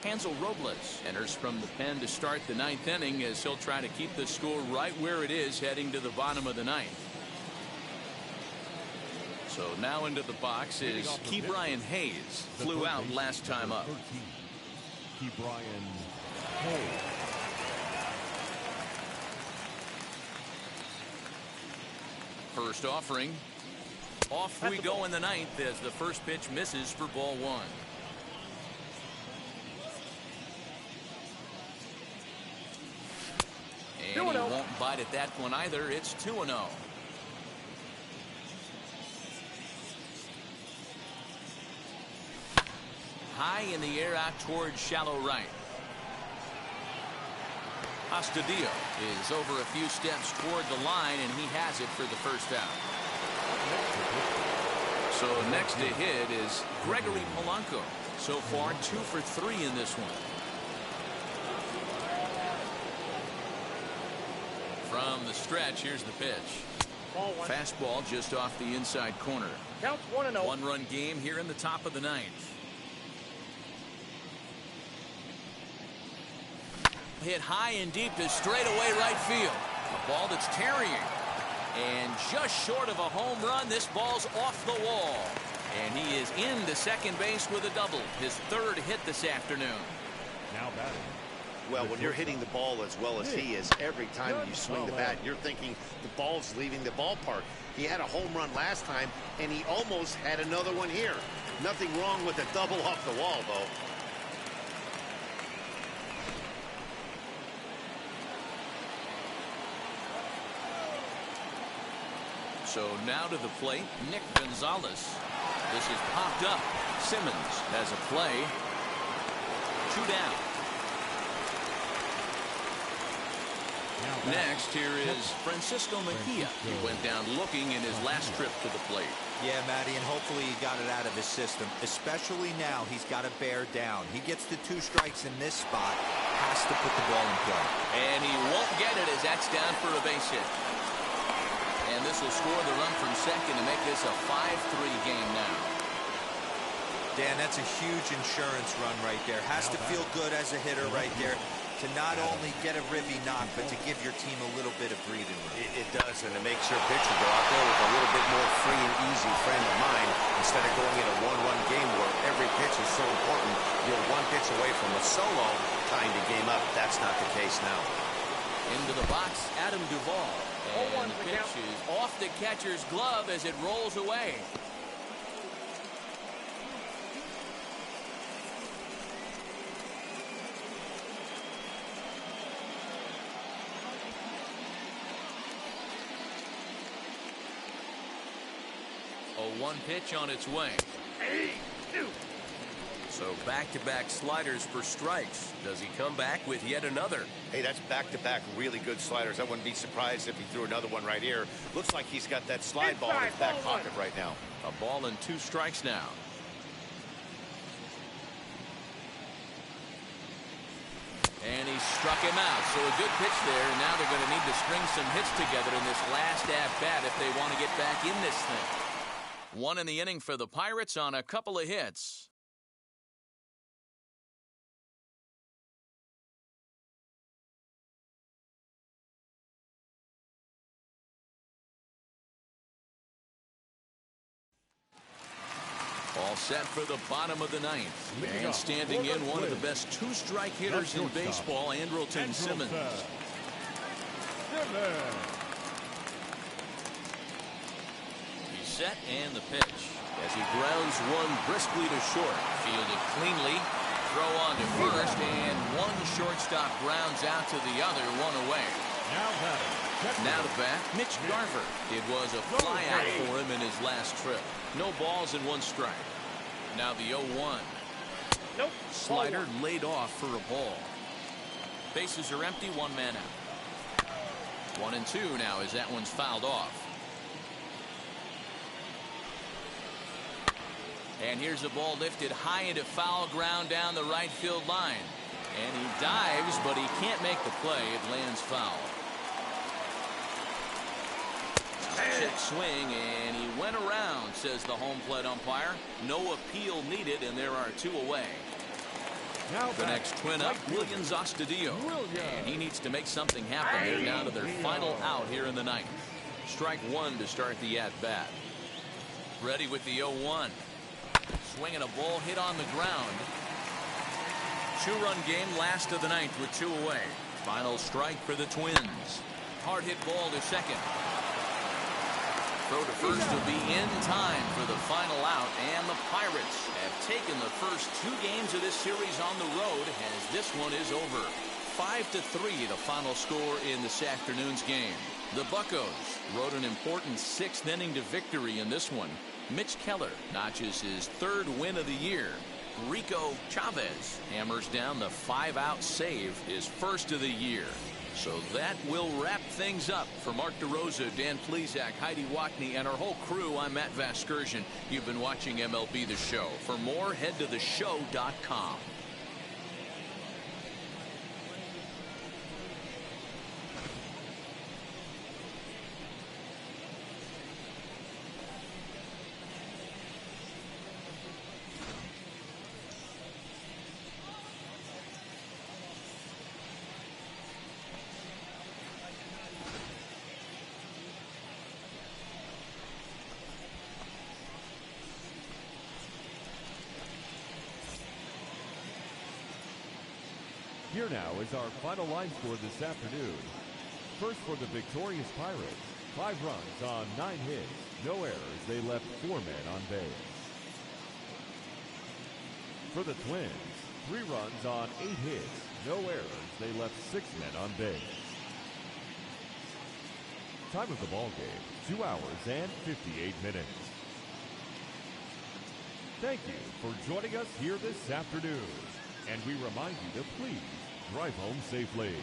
Hansel Robles enters from the pen to start the ninth inning as he'll try to keep the score right where it is heading to the bottom of the ninth. So now into the box is Ke'Bryan Hayes. Flew out last time up. Ke'Bryan Hayes. First offering. Off we go in the ninth as the first pitch misses for ball one. And he won't bite at that one either. It's 2-0. High in the air out towards shallow right. Astudillo is over a few steps toward the line, and he has it for the first out. So next to hit is Gregory Polanco. So far 2 for 3 in this one. From the stretch, here's the pitch. Fastball just off the inside corner. Counts 1-0. 1-run game here in the top of the ninth. Hit high and deep to straightaway right field. A ball that's tarrying. And just short of a home run, this ball's off the wall. And he is into second base with a double. His third hit this afternoon. Now batting. Well, when you're hitting the ball as well as he is, every time you swing the bat, you're thinking the ball's leaving the ballpark. He had a home run last time, and he almost had another one here. Nothing wrong with a double off the wall, though. So now to the plate, Nick Gonzalez. This is popped up. Simmons has a play. 2 down. Next, here is Francisco Mejia. He went down looking in his last trip to the plate. Yeah, Matty, and hopefully he got it out of his system. Especially now, he's got to bear down. He gets the 2 strikes in this spot, has to put the ball in play. And he won't get it as that's down for a base hit. And this will score the run from second to make this a 5-3 game now. Dan, that's a huge insurance run right there. Has to feel good as a hitter right there to not only get a ribby knock, but to give your team a little bit of breathing room. It does, and it makes your pitcher go out there with a little bit more free and easy frame of mind instead of going in a 1-run game where every pitch is so important. You're 1 pitch away from a solo, tying the game up. That's not the case now. Into the box, Adam Duvall. And the pitch is off the catcher's glove as it rolls away. A 1 pitch on its way. So back-to-back sliders for strikes. Does he come back with yet another? Hey, that's back-to-back really good sliders. I wouldn't be surprised if he threw another one right here. Looks like he's got that slide ball in his back pocket right now. A ball and 2 strikes now. And he struck him out. So a good pitch there. And now they're going to need to string some hits together in this last at-bat if they want to get back in this thing. 1 in the inning for the Pirates on a couple of hits. All set for the bottom of the ninth. And standing in, one of the best 2-strike hitters in baseball, Andrelton Simmons. He's set and the pitch. As he grounds one briskly to short. Fielded cleanly. Throw on to first, and one shortstop grounds out to the other, 1 away. Now to bat, Mitch Garver. It was a flyout for him in his last trip. No balls and 1 strike. Now the 0-1. Nope. Slider laid off for a ball. Bases are empty, 1 man out. 1-2 now as that one's fouled off. And here's a ball lifted high into foul ground down the right field line. And he dives, but he can't make the play. It lands foul. Check swing, and he went around, says the home plate umpire. No appeal needed, and there are 2 away. Now the next twin up, Williams Astudillo. And he needs to make something happen. They're down to their final out here in the ninth. Strike 1 to start the at-bat. Ready with the 0-1. Swinging a ball hit on the ground. 2-run game, last of the ninth with 2 away. Final strike for the Twins. Hard hit ball to second. Throw to first will be in time for the final out, and the Pirates have taken the first 2 games of this series on the road as this one is over. 5-3 the final score in this afternoon's game. The Buccos rode an important 6th inning to victory in this one. Mitch Keller notches his 3rd win of the year. Rico Chavez hammers down the 5-out save, his 1st of the year. So that will wrap things up. For Mark DeRosa, Dan Plesac, Heidi Watney, and our whole crew, I'm Matt Vasgersian. You've been watching MLB The Show. For more, head to theshow.com. Here now is our final line score this afternoon. First for the victorious Pirates, 5 runs on 9 hits, no errors. They left 4 men on base. For the Twins, 3 runs on 8 hits, no errors. They left 6 men on base. Time of the ball game, 2 hours and 58 minutes. Thank you for joining us here this afternoon. And we remind you to please drive home safely.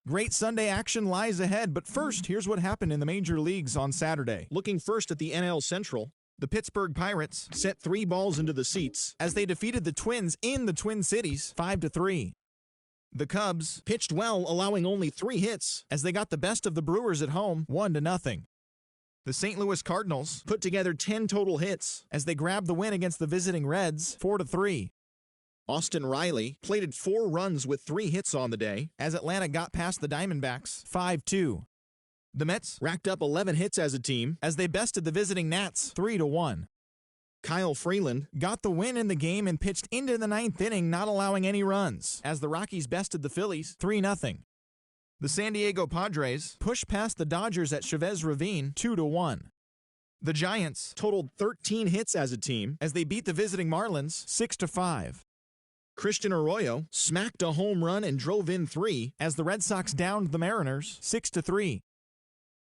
Great Sunday action lies ahead, but first, here's what happened in the major leagues on Saturday. Looking first at the NL Central, the Pittsburgh Pirates sent 3 balls into the seats as they defeated the Twins in the Twin Cities 5-3. The Cubs pitched well, allowing only 3 hits as they got the best of the Brewers at home 1-0. The St. Louis Cardinals put together 10 total hits as they grabbed the win against the visiting Reds 4-3. Austin Riley plated 4 runs with 3 hits on the day as Atlanta got past the Diamondbacks 5-2. The Mets racked up 11 hits as a team as they bested the visiting Nats 3-1. Kyle Freeland got the win in the game and pitched into the 9th inning, not allowing any runs as the Rockies bested the Phillies 3-0. The San Diego Padres pushed past the Dodgers at Chavez Ravine 2-1. The Giants totaled 13 hits as a team as they beat the visiting Marlins 6-5. Christian Arroyo smacked a home run and drove in 3 as the Red Sox downed the Mariners 6-3.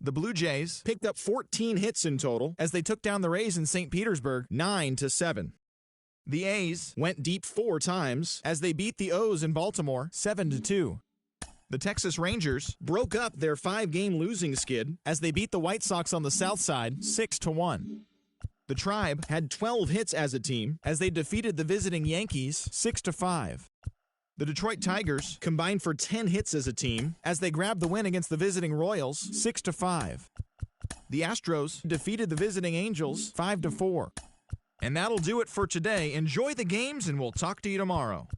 The Blue Jays picked up 14 hits in total as they took down the Rays in St. Petersburg 9-7. The A's went deep 4 times as they beat the O's in Baltimore 7-2. The Texas Rangers broke up their 5-game losing skid as they beat the White Sox on the South Side 6-1. The Tribe had 12 hits as a team as they defeated the visiting Yankees 6-5. The Detroit Tigers combined for 10 hits as a team as they grabbed the win against the visiting Royals 6-5. The Astros defeated the visiting Angels 5-4. And that'll do it for today. Enjoy the games and we'll talk to you tomorrow.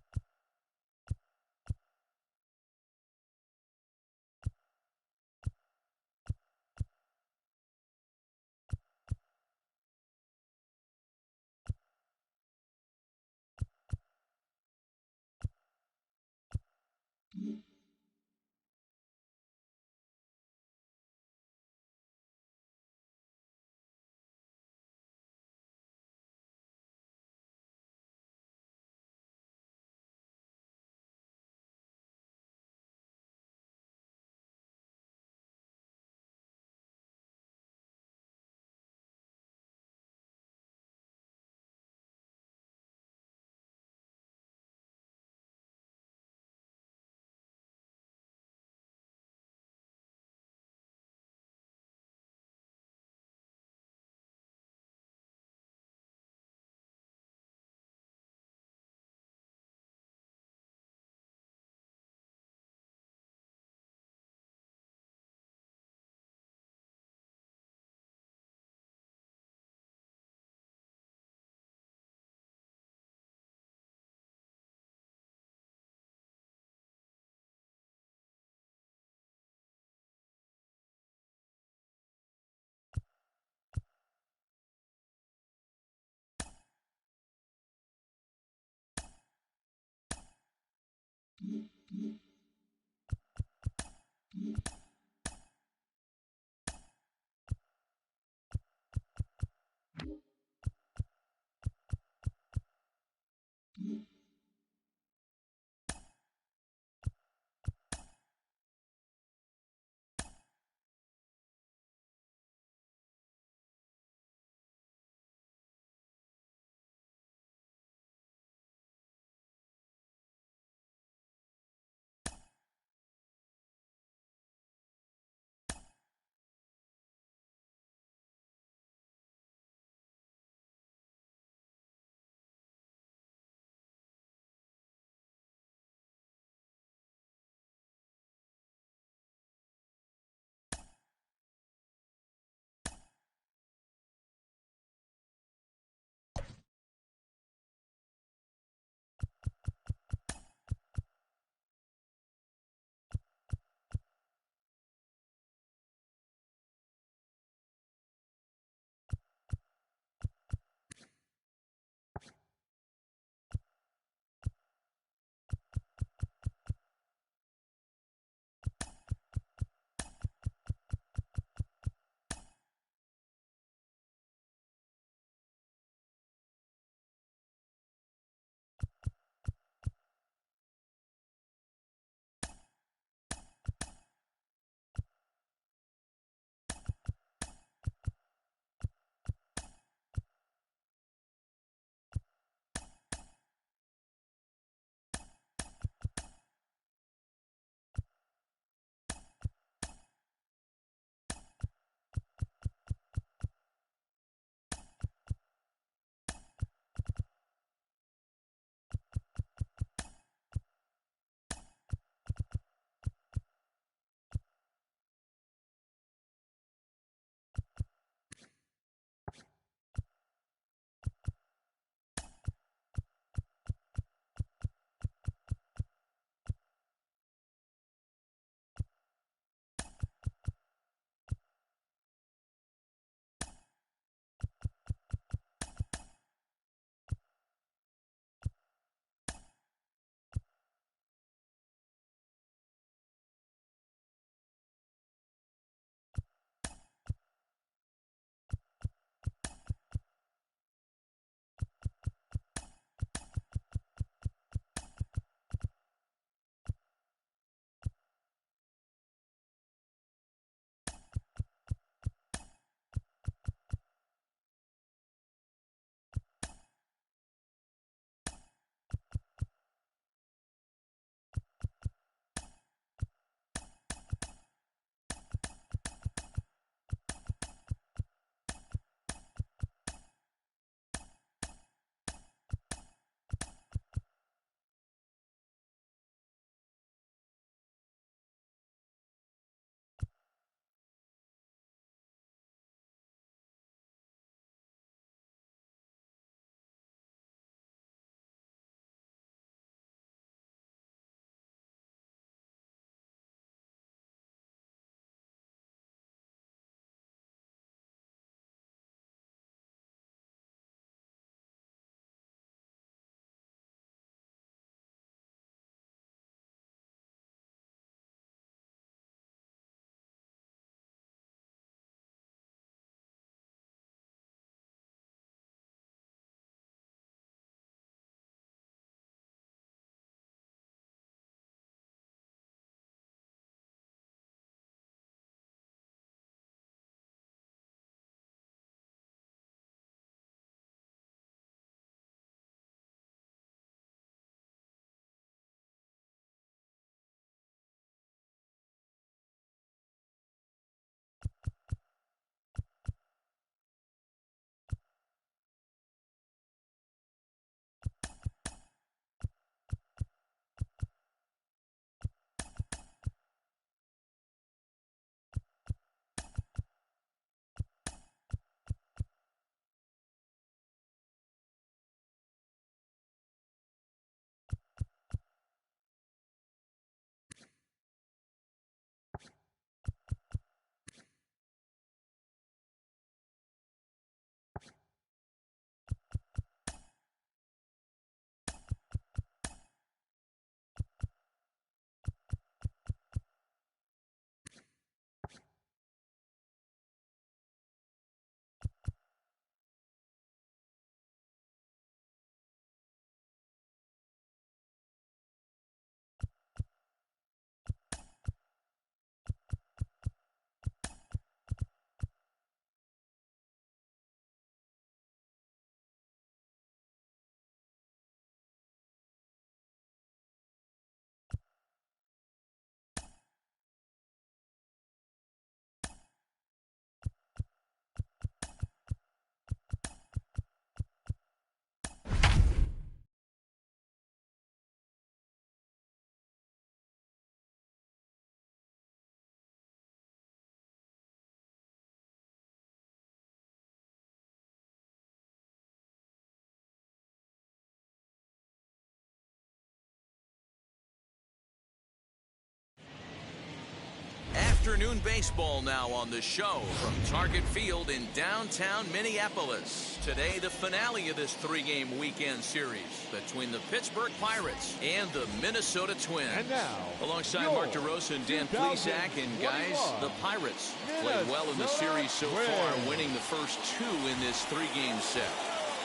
afternoon baseball now on the show from Target Field in downtown Minneapolis. Today, the finale of this three-game weekend series between the Pittsburgh Pirates and the Minnesota Twins. And now, alongside Mark DeRosa and Dan Plesac, and guys, the Pirates played well in the series so far, winning the first two in this three-game set.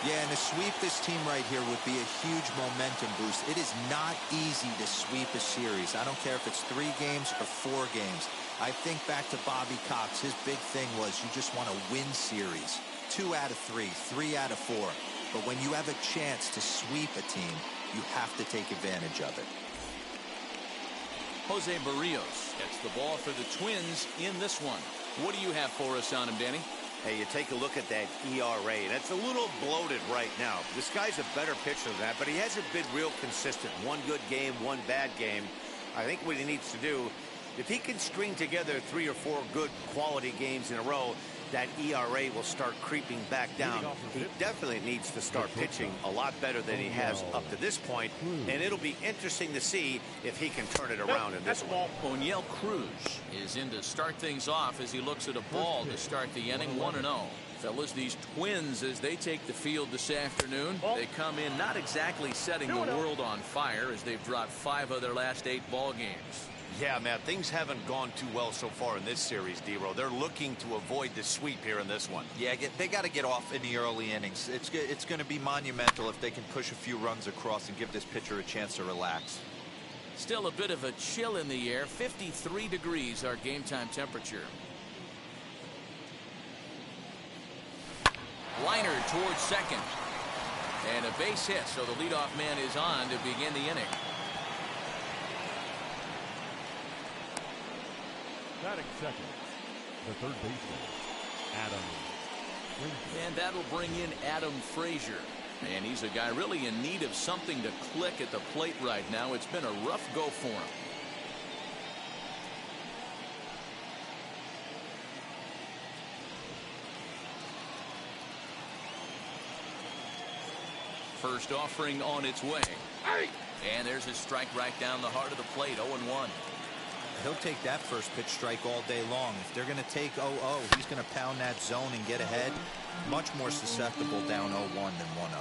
Yeah, and to sweep this team right here would be a huge momentum boost. It is not easy to sweep a series. I don't care if it's 3 games or 4 games. I think back to Bobby Cox. His big thing was you just want to win series. 2 out of 3, 3 out of 4. But when you have a chance to sweep a team, you have to take advantage of it. Jose Barrios gets the ball for the Twins in this one. What do you have for us on him, Danny? Hey, you take a look at that ERA, and it's a little bloated right now. This guy's a better pitcher than that, but he hasn't been real consistent. 1 good game, 1 bad game. I think what he needs to do, if he can string together 3 or 4 good quality games in a row, that ERA will start creeping back down. He definitely needs to start pitching a lot better than he has up to this point, and it'll be interesting to see if he can turn it around in this one. O'Neill Cruz is in to start things off as he looks at a ball to start the inning 1-0. Fellas, these Twins, as they take the field this afternoon, they come in not exactly setting the world on fire as they've dropped 5 of their last 8 ball games. Yeah, man, things haven't gone too well so far in this series, D-Row. They're looking to avoid the sweep here in this one. Yeah, they got to get off in the early innings. It's going to be monumental if they can push a few runs across and give this pitcher a chance to relax. Still a bit of a chill in the air. 53 degrees our game time temperature. Liner towards second. And a base hit, so the leadoff man is on to begin the inning. Batting second, the third baseman, Adam Frazier. And that'll bring in Adam Frazier. And he's a guy really in need of something to click at the plate right now. It's been a rough go for him. First offering on its way. And there's his strike right down the heart of the plate, 0-1. He'll take that first pitch strike all day long. If they're going to take 0-0, he's going to pound that zone and get ahead. Much more susceptible down 0-1 than 1-0.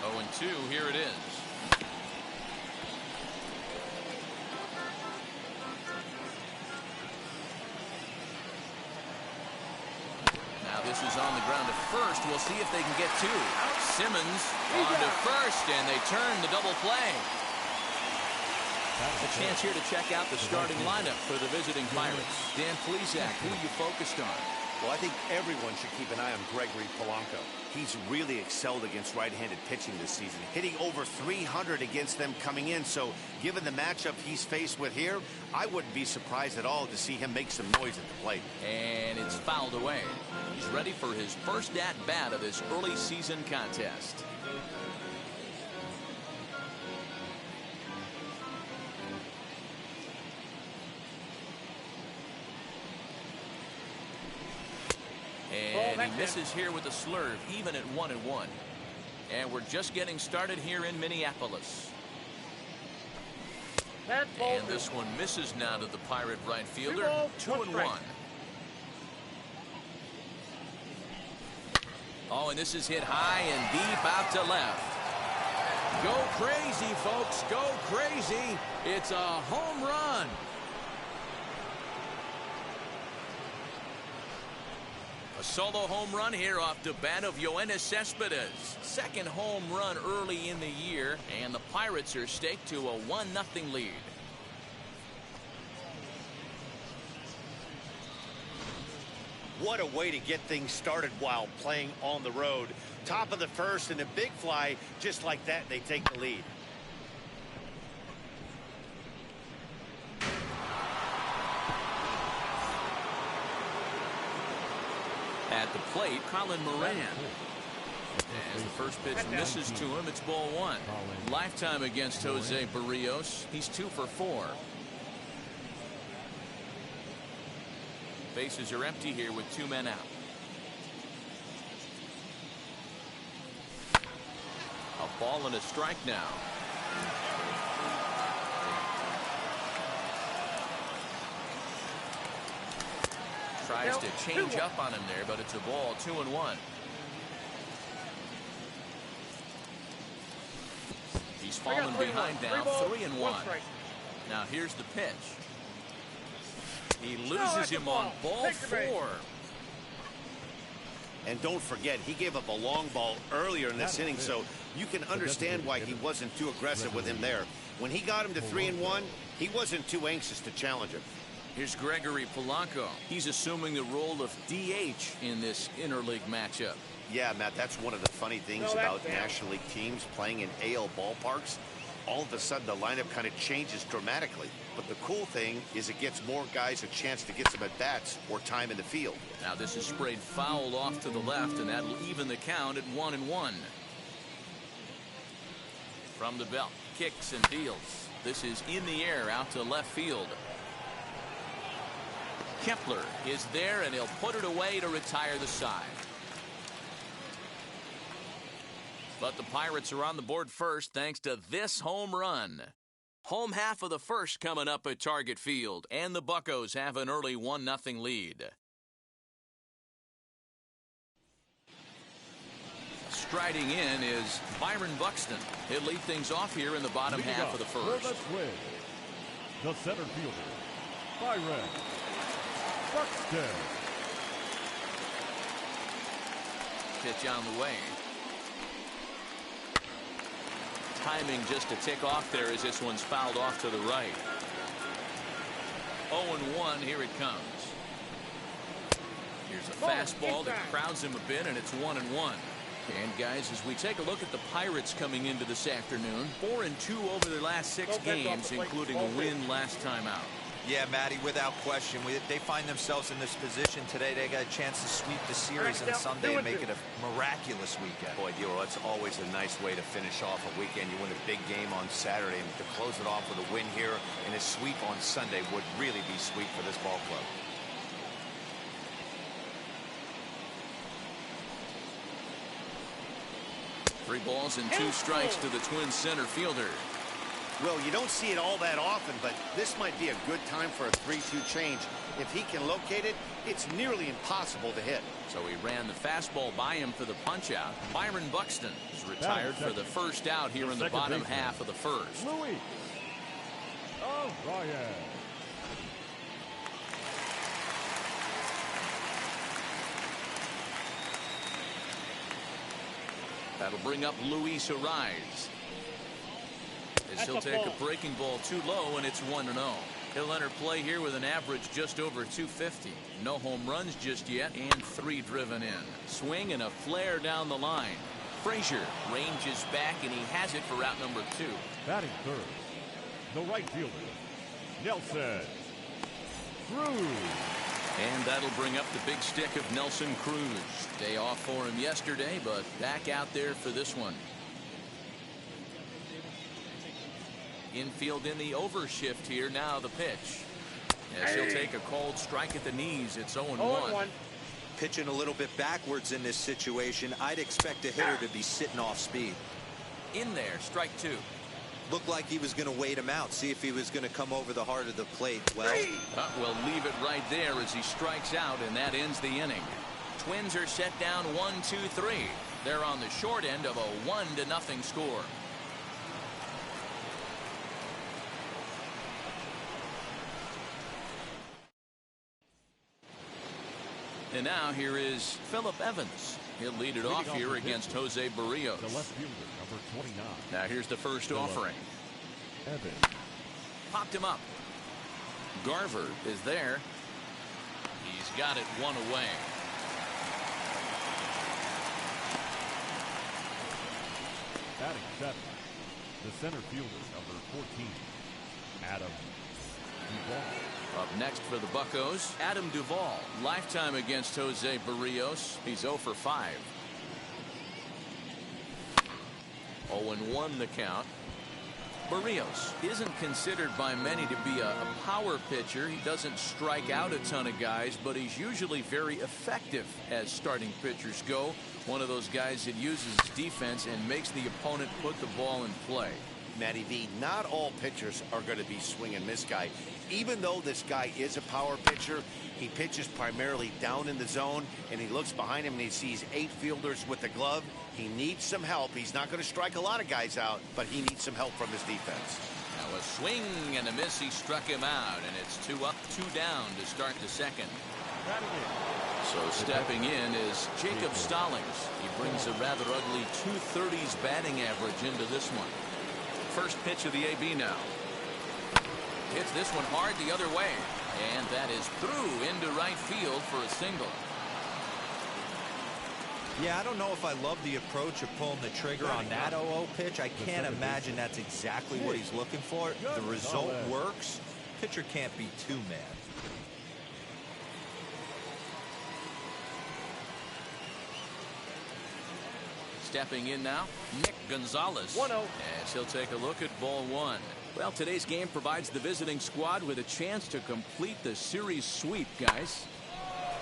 0-2, here it is. Now this is on the ground to first. We'll see if they can get 2. Simmons on to first, and they turn the double play. A chance here to check out the starting lineup for the visiting Pirates. Dan Plesac, who you focused on? Well, I think everyone should keep an eye on Gregory Polanco. He's really excelled against right-handed pitching this season, hitting over 300 against them coming in. So given the matchup he's faced with here, I wouldn't be surprised at all to see him make some noise at the plate. And it's fouled away. He's ready for his first at-bat of this early season contest. And he misses here with a slurve, even at 1-1. And we're just getting started here in Minneapolis. And this one misses now to the Pirate right fielder. 2-1. Oh, and this is hit high and deep out to left. Go crazy, folks. Go crazy. It's a home run. A solo home run here off the bat of Yoenis Cespedes. Second home run early in the year, and the Pirates are staked to a 1-0 lead. What a way to get things started while playing on the road. Top of the first and a big fly, just like that, they take the lead. At the plate, Colin Moran. As the first pitch misses to him, it's ball 1. Lifetime against Jose Barrios. He's 2 for 4. Bases are empty here with 2 men out. A ball and a strike now. Tries to change up on him there, but it's a ball, 2-1. He's fallen behind now, 3-1. Now here's the pitch. He loses him on ball 4. And don't forget, he gave up a long ball earlier in this inning, so you can understand why he wasn't too aggressive with him there. When he got him to 3-1, he wasn't too anxious to challenge him. Here's Gregory Polanco. He's assuming the role of DH in this interleague matchup. Yeah, Matt, that's one of the funny things about National League teams playing in AL ballparks. All of a sudden, the lineup kind of changes dramatically. But the cool thing is it gets more guys a chance to get some at-bats or time in the field. Now this is sprayed foul off to the left, and that'll even the count at 1-1. From the belt, kicks and deals. This is in the air out to left field. Kepler is there, and he'll put it away to retire the side. But the Pirates are on the board first thanks to this home run. Home half of the first coming up at Target Field, and the Buccos have an early 1-0 lead. Striding in is Byron Buxton. He'll lead things off here in the bottom half of the first. The center fielder, Byron Buxton. Pitch on the way. Timing just a tick off there as this one's fouled off to the right. 0-1, here it comes. Here's a fastball that crowds him a bit, and it's 1-1. And guys, as we take a look at the Pirates coming into this afternoon, 4-2 over their last 6 games, including a win last time out. Yeah, Matty, without question. They find themselves in this position today. They got a chance to sweep the series on Sunday and make it a miraculous weekend. Boy, Dilo, that's always a nice way to finish off a weekend. You win a big game on Saturday, and to close it off with a win here and a sweep on Sunday would really be sweet for this ball club. Three balls and 2 strikes to the Twins center fielder. Well, you don't see it all that often, but this might be a good time for a 3-2 change. If he can locate it, it's nearly impossible to hit. So he ran the fastball by him for the punch-out. Byron Buxton is retired for the first out here in the bottom half of the first. Louis O'Brien. That'll bring up Luis Ariz. As he'll take a breaking ball too low, and it's 1-0. He'll enter play here with an average just over 250. No home runs just yet, and 3 driven in. Swing and a flare down the line. Frazier ranges back, and he has it for route number 2. Batting third, the right fielder, Nelson Cruz. And that'll bring up the big stick of Nelson Cruz. Day off for him yesterday, but back out there for this one. Infield in the overshift here. Now the pitch. As he'll take a cold strike at the knees. It's 0-1. Pitching a little bit backwards in this situation. I'd expect a hitter to be sitting off speed. In there, strike 2. Looked like he was going to wait him out, see if he was going to come over the heart of the plate. Well, we'll leave it right there as he strikes out, and that ends the inning. Twins are set down 1-2-3. They're on the short end of a 1-0 score. And now here is Phillip Evans. He'll lead it off here against Jose Barrios. The left fielder, number 29. Now here's the first offering. Evans. Popped him up. Garver is there. He's got it 1 away. Batting 7. The center fielder, number 14. Adam Duvall. Up next for the Buccos, Adam Duvall. Lifetime against Jose Barrios. He's 0 for 5. 0-1 the count. Barrios isn't considered by many to be a power pitcher. He doesn't strike out a ton of guys, but he's usually very effective as starting pitchers go. One of those guys that uses his defense and makes the opponent put the ball in play. Matty V, not all pitchers are going to be swing and miss guy. Even though this guy is a power pitcher, he pitches primarily down in the zone, and he looks behind him and he sees 8 fielders with the glove. He needs some help. He's not going to strike a lot of guys out, but he needs some help from his defense. Now a swing and a miss. He struck him out, and it's 2 up, 2 down to start the second. So stepping in is Jacob Stallings. He brings a rather ugly 230s batting average into this one. First pitch of the AB now. Hits this one hard the other way, and that is through into right field for a single. Yeah, I don't know if I love the approach of pulling the trigger on that 0-0 pitch. I can't imagine that's exactly what he's looking for. The result works. Pitcher can't be too mad. Stepping in now, Nick Gonzalez. 1-0. As he'll take a look at ball 1. Well, today's game provides the visiting squad with a chance to complete the series sweep, guys.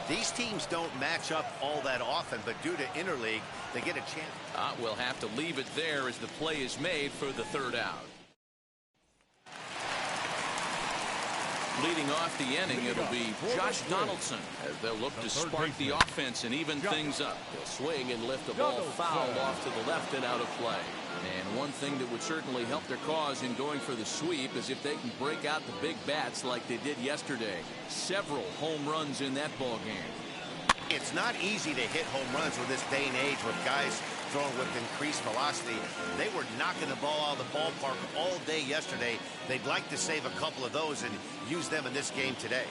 These teams don't match up all that often, but due to interleague, they get a chance. We'll have to leave it there as the play is made for the 3rd out. Leading off the inning, it'll be Josh Donaldson as they'll look to spark the offense and even things up. They'll swing and lift the ball foul off to the left and out of play. And one thing that would certainly help their cause in going for the sweep is if they can break out the big bats like they did yesterday. Several home runs in that ball game. It's not easy to hit home runs with this day and age with guys throwing with increased velocity. They were knocking the ball out of the ballpark all day yesterday. They'd like to save a couple of those and use them in this game today.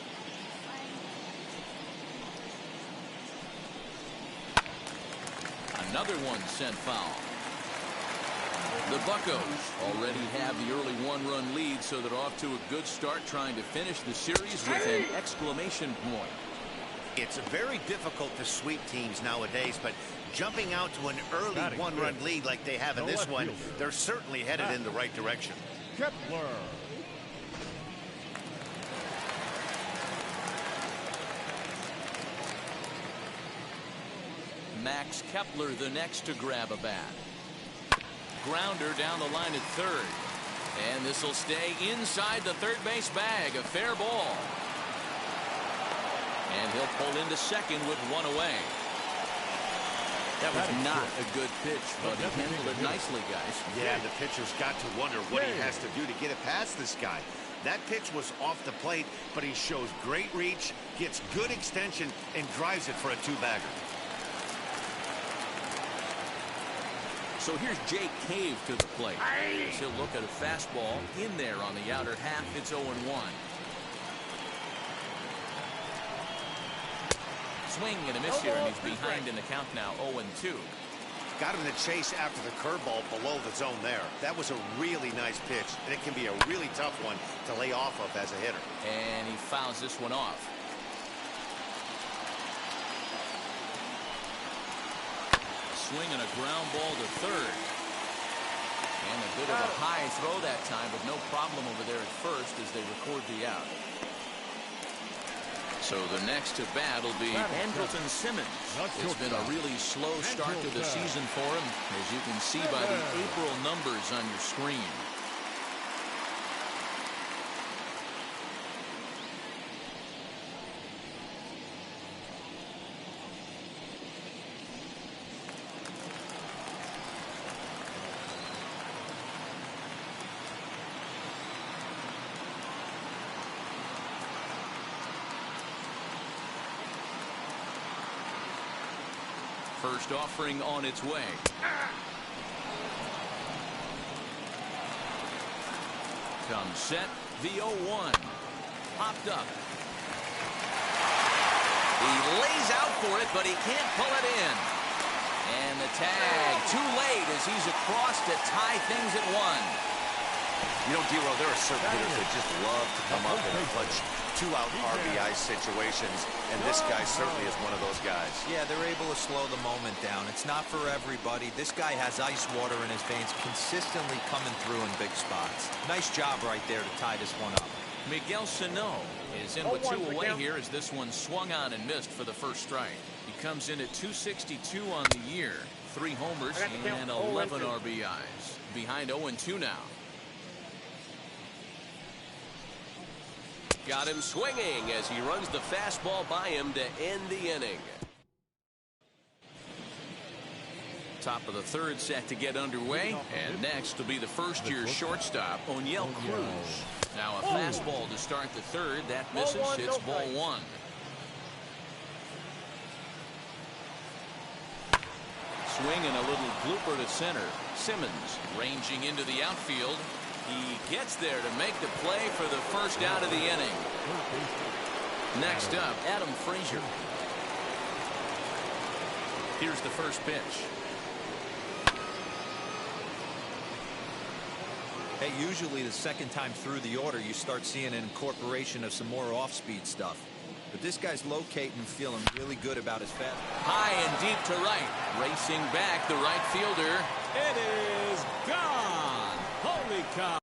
Another one sent foul. The Buccos already have the early 1-run lead, so they're off to a good start trying to finish the series with an exclamation point. It's very difficult to sweep teams nowadays, but jumping out to an early 1-run lead like they have in this one, they're certainly headed in the right direction. Kepler. Max Kepler the next to grab a bat. Grounder down the line at 3rd. And this will stay inside the third base bag. A fair ball. And he'll pull into second with 1 away. That was not a good pitch, but he handled it nicely, guys. Yeah, the pitcher's got to wonder what he has to do to get it past this guy. That pitch was off the plate, but he shows great reach, gets good extension, and drives it for a 2-bagger. So here's Jake Cave to the plate. He'll look at a fastball in there on the outer half. It's 0-1. Swing and a miss here, and he's behind in the count now, 0-2. Got him to chase after the curveball below the zone there. That was a really nice pitch, and it can be a really tough one to lay off of as a hitter. And he fouls this one off. Swing and a ground ball to 3rd. And a bit of a high throw that time, but no problem over there at first as they record the out. So the next to bat will be Andrelton Simmons. It's been a really slow start to the season for him, as you can see by the April numbers on your screen. First offering on its way. Comes set. The 0-1. Popped up. He lays out for it, but he can't pull it in. And the tag too late as he's across to tie things at 1. You know, D-Row, there are certain hitters that just love to come up and clutch 2-out RBI situations, and this guy certainly is one of those guys. Yeah, they're able to slow the moment down. It's not for everybody. This guy has ice water in his veins, consistently coming through in big spots. Nice job right there to tie this one up. Miguel Sano is in with 2 away here as this one swung on and missed for the first strike. He comes in at 262 on the year. 3 homers and 11 RBIs. Behind 0-2 now. Got him swinging as he runs the fastball by him to end the inning. Top of the third set to get underway, and next will be the first-year shortstop, O'Neill Cruz. Now a fastball to start the third. That misses. It's ball one. Swing and a little blooper to center. Simmons ranging into the outfield. He gets there to make the play for the first out of the inning. Next up, Adam Frazier. Here's the first pitch. Hey, usually the second time through the order, you start seeing an incorporation of some more off-speed stuff. But this guy's locating and feeling really good about his fastball. High and deep to right. Racing back, the right fielder. It is gone. Holy cow.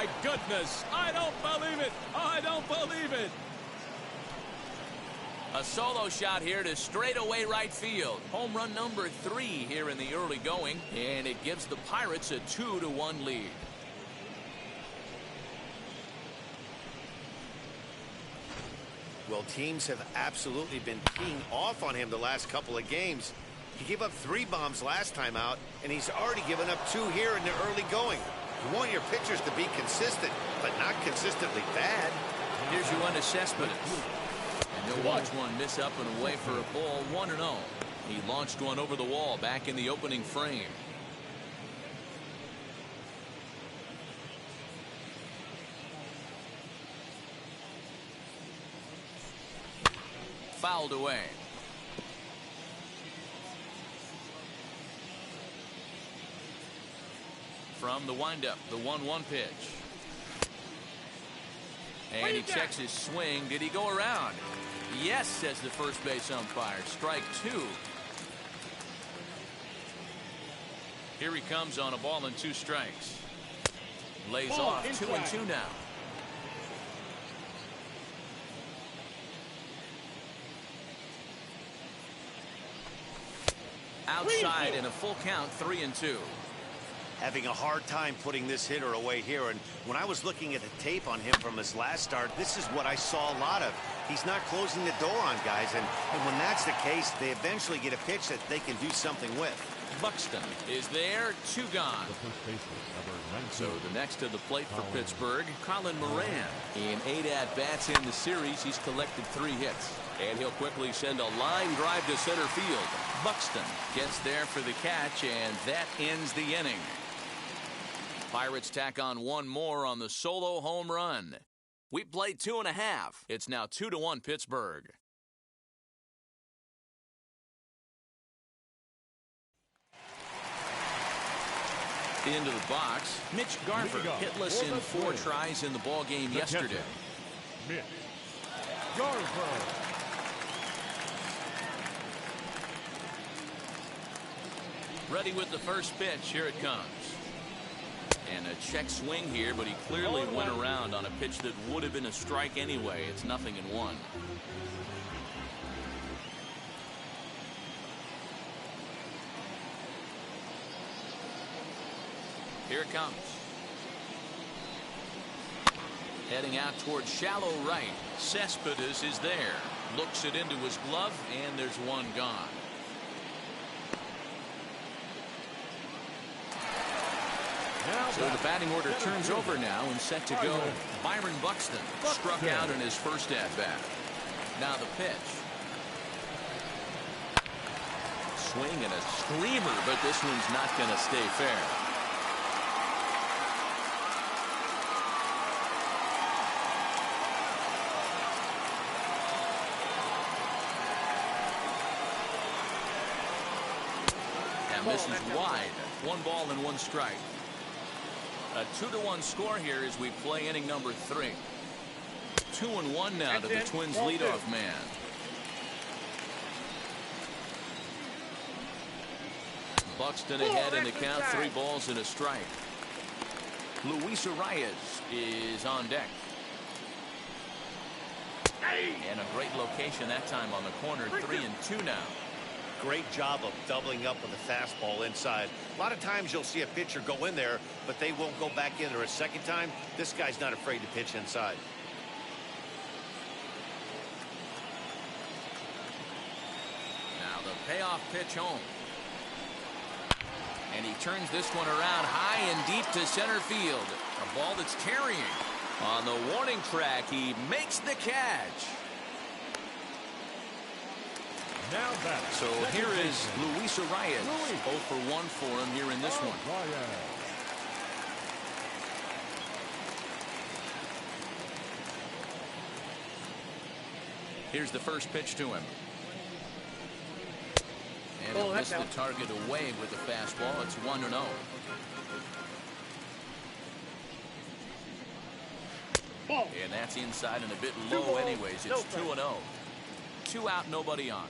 my goodness. I don't believe it. I don't believe it. A solo shot here to straightaway right field. Home run number 3 here in the early going, and it gives the Pirates a 2-1 lead. Well, teams have absolutely been keying off on him the last couple of games. He gave up 3 bombs last time out, and he's already given up 2 here in the early going. You want your pitchers to be consistent, but not consistently bad. Here's Yoenis Cespedes. And he'll watch one miss up and away for a ball, 1-0. He launched one over the wall back in the opening frame. Fouled away. From the windup, the 1-1 pitch. And he checks his swing. Did he go around? Yes, says the first base umpire. Strike 2. Here he comes on a ball and 2 strikes. Lays off 2-2 now. Outside in a full count, 3-2. Having a hard time putting this hitter away here, and when I was looking at the tape on him from his last start, this is what I saw a lot of. He's not closing the door on guys, and when that's the case, they eventually get a pitch that they can do something with. Buxton is there, 2 gone. So the next to the plate for Pittsburgh, Colin Moran. In 8 at-bats in the series, he's collected 3 hits. And he'll quickly send a line drive to center field. Buxton gets there for the catch, and that ends the inning. Pirates tack on 1 more on the solo home run. We played 2.5. It's now 2-1 Pittsburgh. Into the box, Mitch Garver, hitless in 4 tries in the ball game yesterday. Mitch Garver. Ready with the first pitch. Here it comes. And a check swing here, but he clearly went around on a pitch that would have been a strike anyway. It's 0-1. Here it comes. Heading out towards shallow right. Cespedes is there. Looks it into his glove, and there's 1 gone. So the batting order turns over now and set to go. Byron Buxton struck out in his first at-bat. Now the pitch. Swing and a screamer, but this one's not going to stay fair. And this is wide. 1 ball and 1 strike. A 2-1 score here as we play inning number 3. 2-1 now to the Twins leadoff man. Buxton ahead in the count, 3 balls and a strike. Luis Arias is on deck. And a great location that time on the corner, 3-2 now. Great job of doubling up with a fastball inside. A lot of times you'll see a pitcher go in there, but they won't go back in there a second time. This guy's not afraid to pitch inside. Now the payoff pitch home. And he turns this one around high and deep to center field. A ball that's carrying. On the warning track, he makes the catch. Now back. So here is Luis Arias. 0 for 1 for him here in this one. Here's the first pitch to him. And he'll miss the target away with the fastball. It's 1-0. And that's inside and a bit low anyways. It's 2-0. 2 out, nobody on.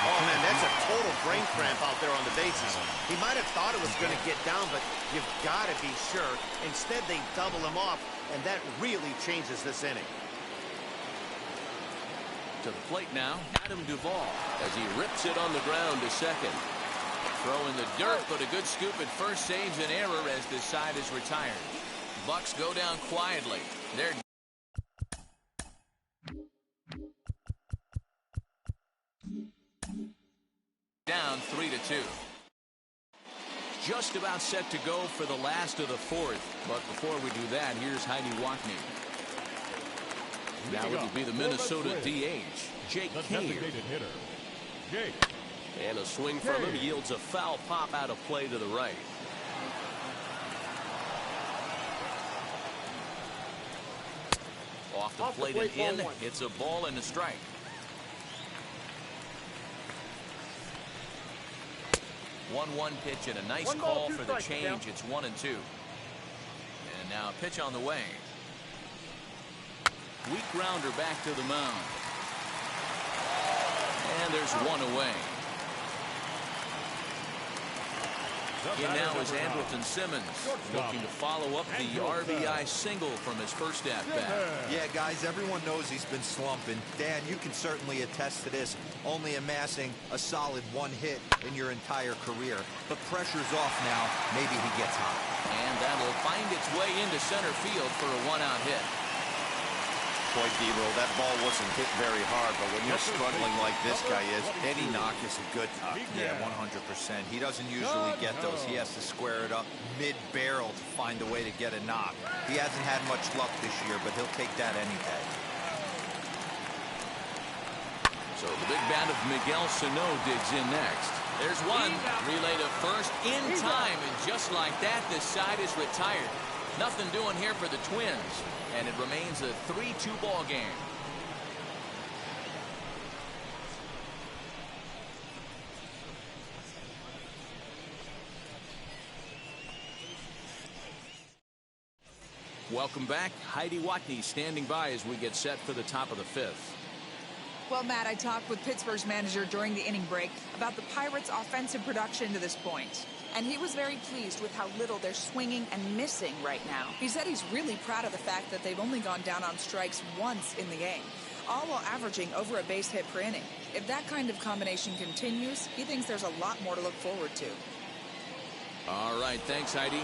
Oh, man, that's a total brain cramp out there on the bases. He might have thought it was going to get down, but you've got to be sure. Instead, they double him off, and that really changes this inning. To the plate now, Adam Duvall, as he rips it on the ground to second. Throw in the dirt, but a good scoop at first saves an error as this side is retired. Bucks go down quietly. They're down 3-2. Just about set to go for the last of the fourth. But before we do that, here's Heidi Watney. Now it'll be the Minnesota DH, Jake Cave. And a swing from him yields a foul pop out of play to the right. Off the plate and in. It's a ball and a strike. One pitch and a nice call for the change. It's 1-2. And now a pitch on the way. Weak grounder back to the mound. And there's one away. In now is Andrelton Simmons, looking to follow up the RBI single from his first at-bat. Yeah, guys, everyone knows he's been slumping. Dan, you can certainly attest to this, only amassing a solid one hit in your entire career. But pressure's off now. Maybe he gets hot. And that'll find its way into center field for a one-out hit. Boy, D-Roll, that ball wasn't hit very hard, but when you're struggling like this guy is, any knock is a good knock. Yeah, 100%. He doesn't usually get those. He has to square it up mid-barrel to find a way to get a knock. He hasn't had much luck this year, but he'll take that any day. So the big bat of Miguel Sano digs in next. There's one. Relay to first in time, and just like that, this side is retired. Nothing doing here for the Twins, and it remains a 3-2 ball game. Welcome back. Heidi Watney standing by as we get set for the top of the fifth. Well, Matt, I talked with Pittsburgh's manager during the inning break about the Pirates' offensive production to this point. And he was very pleased with how little they're swinging and missing right now. He said he's really proud of the fact that they've only gone down on strikes once in the game, all while averaging over a base hit per inning. If that kind of combination continues, he thinks there's a lot more to look forward to. All right, thanks, Heidi.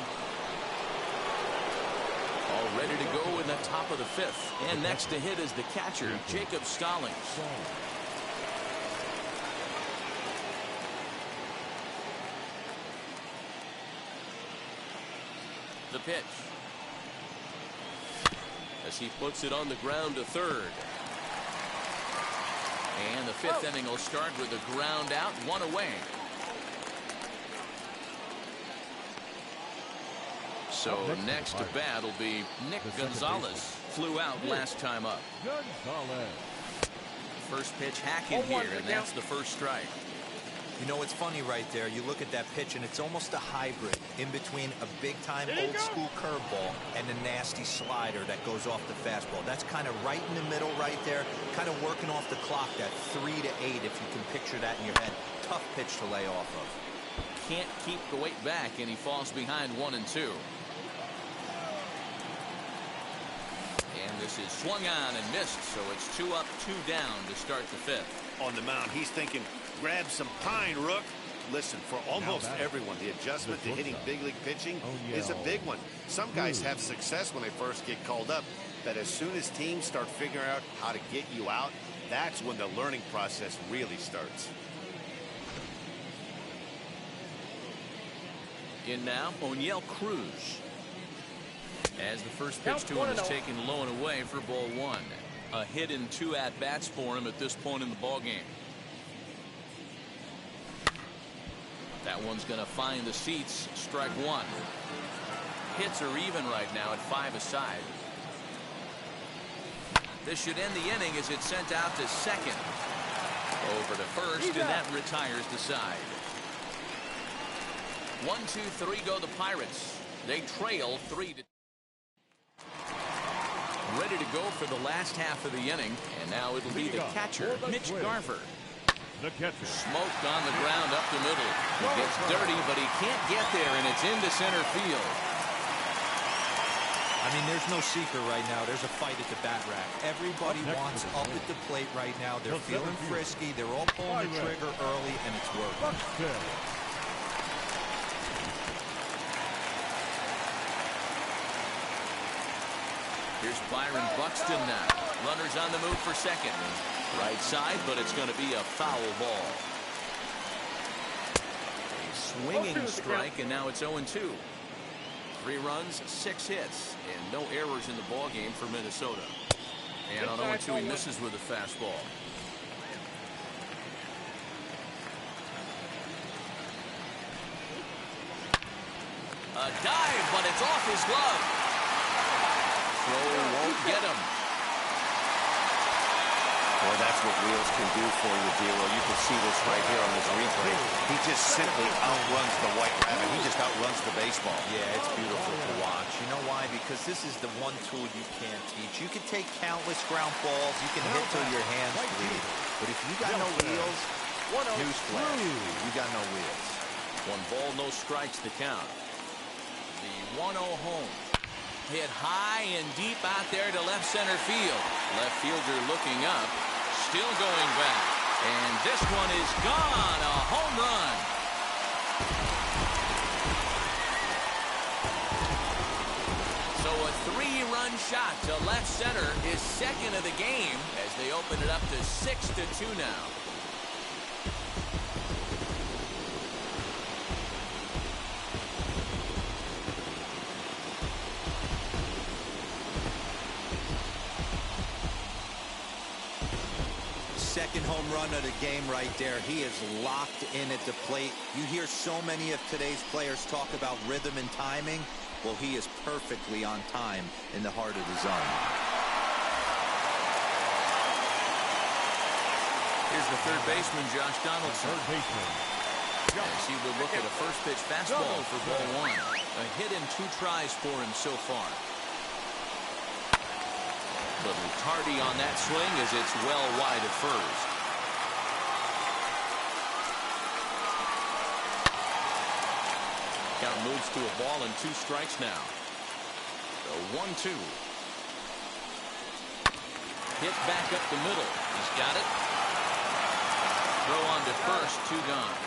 All ready to go in the top of the fifth. And next to hit is the catcher, Jacob Stallings. The pitch. As he puts it on the ground to third. And the fifth inning will start with a ground out, one away. So next to bat will be Nick Gonzalez. Flew out last time up. First pitch hacking here, and that's the first strike. You know, it's funny right there. You look at that pitch, and it's almost a hybrid in between a big-time old-school curveball and a nasty slider that goes off the fastball. That's kind of right in the middle right there, kind of working off the clock, that 3 to 8, if you can picture that in your head. Tough pitch to lay off of. Can't keep the weight back, and he falls behind 1-2. And this is swung on and missed, so it's 2 up, 2 down to start the fifth. On the mound, he's thinking, grab some pine, Rook. Listen, for almost everyone, the adjustment to hitting big league pitching is a big one. Some guys have success when they first get called up, but as soon as teams start figuring out how to get you out, that's when the learning process really starts. In now, O'Neill Cruz. As the first pitch to him is taken low and away for ball 1. A hit in 2 at-bats for him at this point in the ball game. That one's going to find the seats. Strike 1. Hits are even right now at 5 aside. This should end the inning as it's sent out to second. Over to first, and that retires the side. 1, 2, 3 go the Pirates. They trail 3-2. Ready to go for the last half of the inning, and now it'll be the catcher, Mitch Garver. the catcher. Smoked on the ground up the middle. He gets dirty, but he can't get there, and it's into center field. I mean, there's no secret right now. There's a fight at the bat rack. Everybody wants up at the plate right now. They're feeling frisky. They're all pulling the trigger early, and it's working. Here's Byron Buxton now. Runners on the move for second. Right side, but it's going to be a foul ball. A swinging strike, and now it's 0-2. 3 runs, 6 hits, and no errors in the ball game for Minnesota. And on 0-2, he misses with a fastball. A dive, but it's off his glove. Throw won't get him. Boy, that's what wheels can do for you, D'Lo. You can see this right here on this replay. He just simply outruns the white rabbit. He just outruns the baseball. Yeah, it's beautiful to watch. You know why? Because this is the one tool you can't teach. You can take countless ground balls. You can hit till your hands bleed. But if you got no wheels, newsflash, you got no wheels. 1 ball, no strikes to count. The 1-0 home. Hit high and deep out there to left center field. Left fielder looking up. Still going back. And this one is gone. A home run. So a 3-run shot to left center is second of the game as they open it up to 6-2 now. Second home run of the game right there. He is locked in at the plate. You hear so many of today's players talk about rhythm and timing. Well, he is perfectly on time in the heart of the zone. Here's the third baseman, Josh Donaldson. As he will look at a first pitch fastball for ball 1. A hit in 2 tries for him so far. Little tardy on that swing as it's well wide at first. Count moves to a ball and 2 strikes now. The 1-2. Hit back up the middle. He's got it. Throw on to first, 2 gone.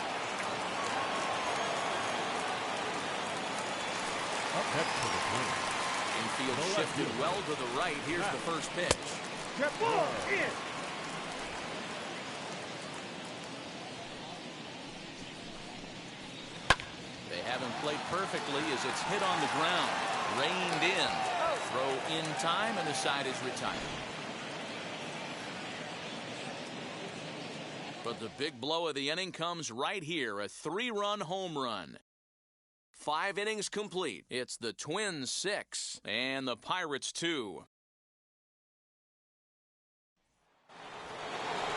Up next for the Twins. Infield shifted well to the right. Here's the first pitch. They haven't played perfectly as it's hit on the ground. Reined in. Throw in time, and the side is retired. But the big blow of the inning comes right here. A 3-run home run. 5 innings complete. It's the Twins 6 and the Pirates 2.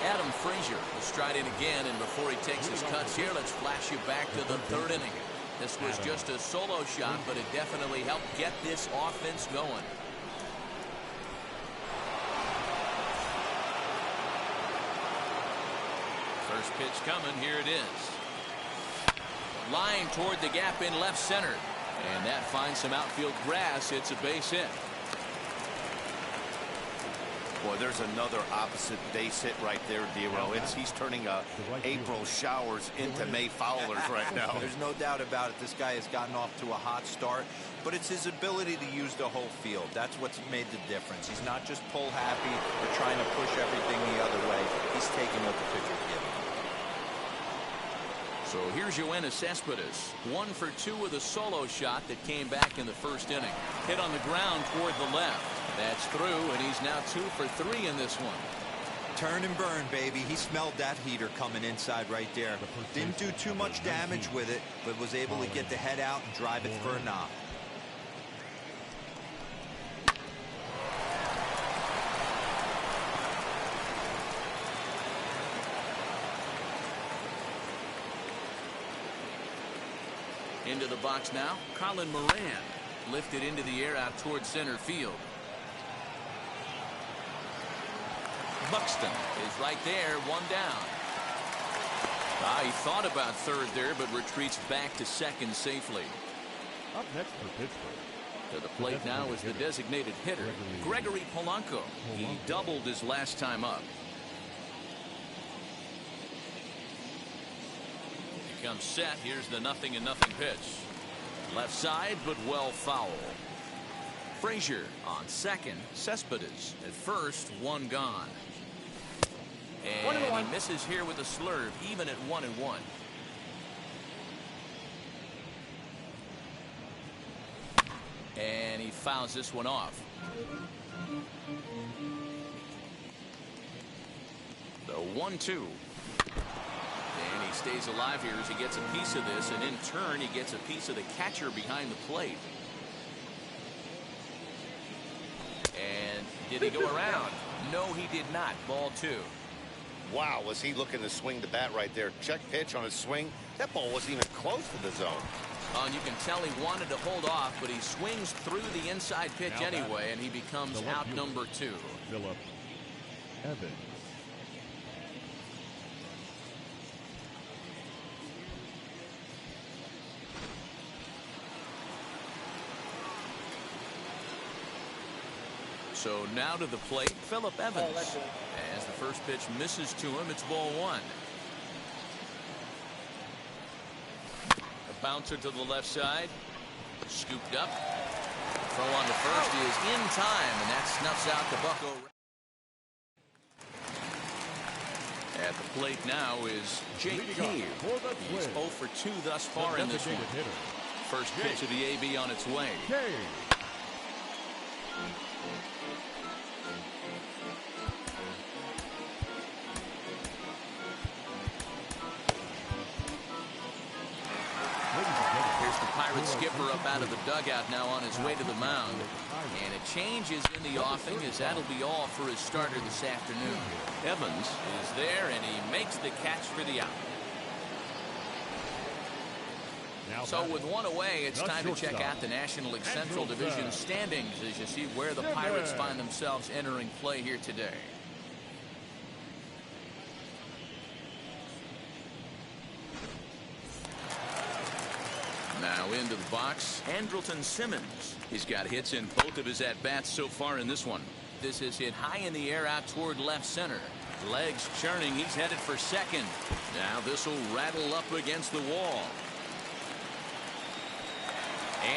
Adam Frazier will stride in again, and before he takes his cuts here, let's flash you back to the 3rd inning. This was just a solo shot, but it definitely helped get this offense going. First pitch coming. Here it is. Line toward the gap in left center. And that finds some outfield grass. It's a base hit. Boy, there's another opposite base hit right there, D'Lo. He's turning April showers into May foulers right now. There's no doubt about it. This guy has gotten off to a hot start, but it's his ability to use the whole field. That's what's made the difference. He's not just pull happy or trying to push everything the other way. He's taking what the pitcher's giving him. So here's Yoenis Cespedes. 1 for 2 with a solo shot that came back in the first inning. Hit on the ground toward the left. That's through, and he's now 2 for 3 in this one. Turn and burn, baby. He smelled that heater coming inside right there. Didn't do too much damage with it, but was able to get the head out and drive it for a knock. Into the box now, Colin Moran. Lifted into the air out towards center field. Buxton is right there, 1 down. He thought about third there, but retreats back to second safely. Up next for Pittsburgh. To the plate now is the designated hitter, Gregory Polanco. He doubled his last time up. He comes set. Here's the 0-0 pitch. Left side, but well foul. Frazier on second. Cespedes at first. One gone. And he misses here with a slurve, even at 1-1. And he fouls this one off. The 1-2. And he stays alive here as he gets a piece of this, and in turn he gets a piece of the catcher behind the plate. And did he go around? No, he did not. Ball 2. Wow, was he looking to swing the bat right there. Check pitch on his swing. That ball wasn't even close to the zone. And you can tell he wanted to hold off, but he swings through the inside pitch anyway, and he becomes out number 2. Philip Evans. So now to the plate, Philip Evans. As the first pitch misses to him, it's ball 1. Bouncer to the left side. Scooped up. Throw on to first is in time, and that snuffs out the Bucko. At the plate now is Jake Cave. He's 0 for 2 thus far in this one. First pitch of the AB on its way. Pirate skipper up out of the dugout now on his way to the mound. And a change is in the offing, as that'll be all for his starter this afternoon. Evans is there, and he makes the catch for the out. So with one away, it's time to check out the National League Central Division standings as you see where the Pirates find themselves entering play here today. Now into the box, Andrelton Simmons. He's got hits in both of his at-bats so far in this one. This is hit high in the air out toward left center. Legs churning, he's headed for second. Now this will rattle up against the wall.